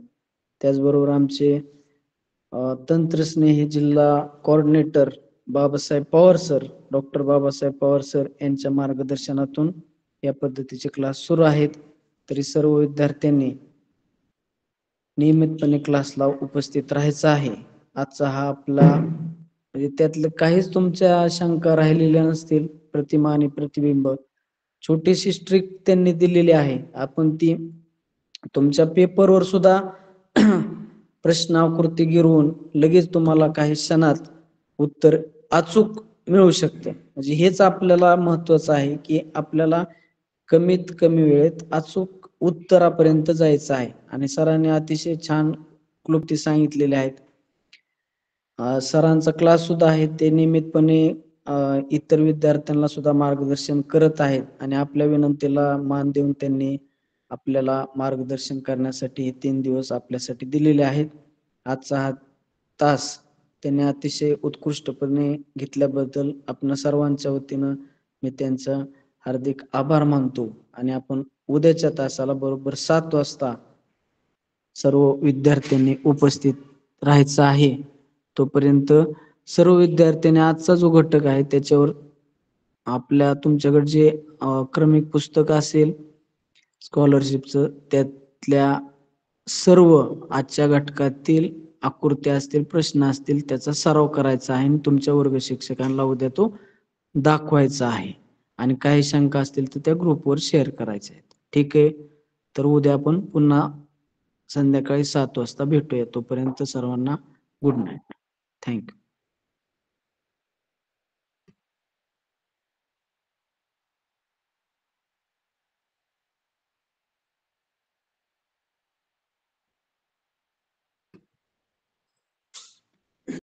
त्याचबरोबर आमचे तंत्रस्नेही जिल्हा coordinator Babasaheb Pawar sir, doctor Babasaheb Pawar sir यांच्या मार्गदर्शनातून या पद्धतीचे क्लास सुरू आहेत. तरी सर्व विद्यार्थ्यांनी नियमितपणे क्लासला उपस्थित राहायचं आहे. आजचा हा आपला म्हणजे त्यातलं काहीच तुमच्या शंका राहिलेल्या नसतील. प्रतिमा आणि प्रतिबिंब छोटीशी स्ट्रिक त्यांनी दिलेली आहे, आपण ती तुमच्या पेपरवर सुद्धा प्रश्नाकृती गिरवून लगेच तुम्हाला काही क्षणात उत्तर अचूक मिळू शकते. म्हणजे हेच आपल्याला महत्वाचं आहे की आपल्याला कमीत कमी वेळेत अचूक उत्तरापर्यंत जायचं आहे. आणि सरांनी अतिशय छान क्लुप्ती सांगितलेल्या आहेत. सरांचा क्लास सुद्धा आहे, ते नियमितपणे इतर विद्यार्थ्यांना सुद्धा मार्गदर्शन करत आहेत. आणि आपल्या विनंतीला मान देऊन त्यांनी आपल्याला मार्गदर्शन करण्यासाठी 3 दिवस आपल्यासाठी दिलेले आहेत. आजचा हा तास त्यांनी अतिशय उत्कृष्टपणे घेतल्याबद्दल आपण सर्वांच्या वतीनं मी त्यांचा हार्दिक आभार मानतो. आणि आपण उद्याच्या तासाला बरोबर 7 वाजता सर्व विद्यार्थ्यांनी उपस्थित राहायचं आहे. तोपर्यंत सर्व विद्यार्थ्यांनी आजचा जो घटक आहे त्याच्यावर आपल्या तुमच्याकडे जे क्रमिक पुस्तक असेल स्कॉलरशिपचं त्यातल्या सर्व आजच्या घटकातील आकृत्या असतील, प्रश्न असतील त्याचा सराव करायचा आहे आणि तुमच्या वर्ग शिक्षकांना उद्या तो दाखवायचा आहे. आणि काही शंका असतील तर त्या ग्रुपवर शेअर करायच्या आहेत. ठीक आहे. तर उद्या आपण पुन्हा संध्याकाळी 7 वाजता भेटूया. तोपर्यंत सर्वांना गुड नाईट. थँक्यू.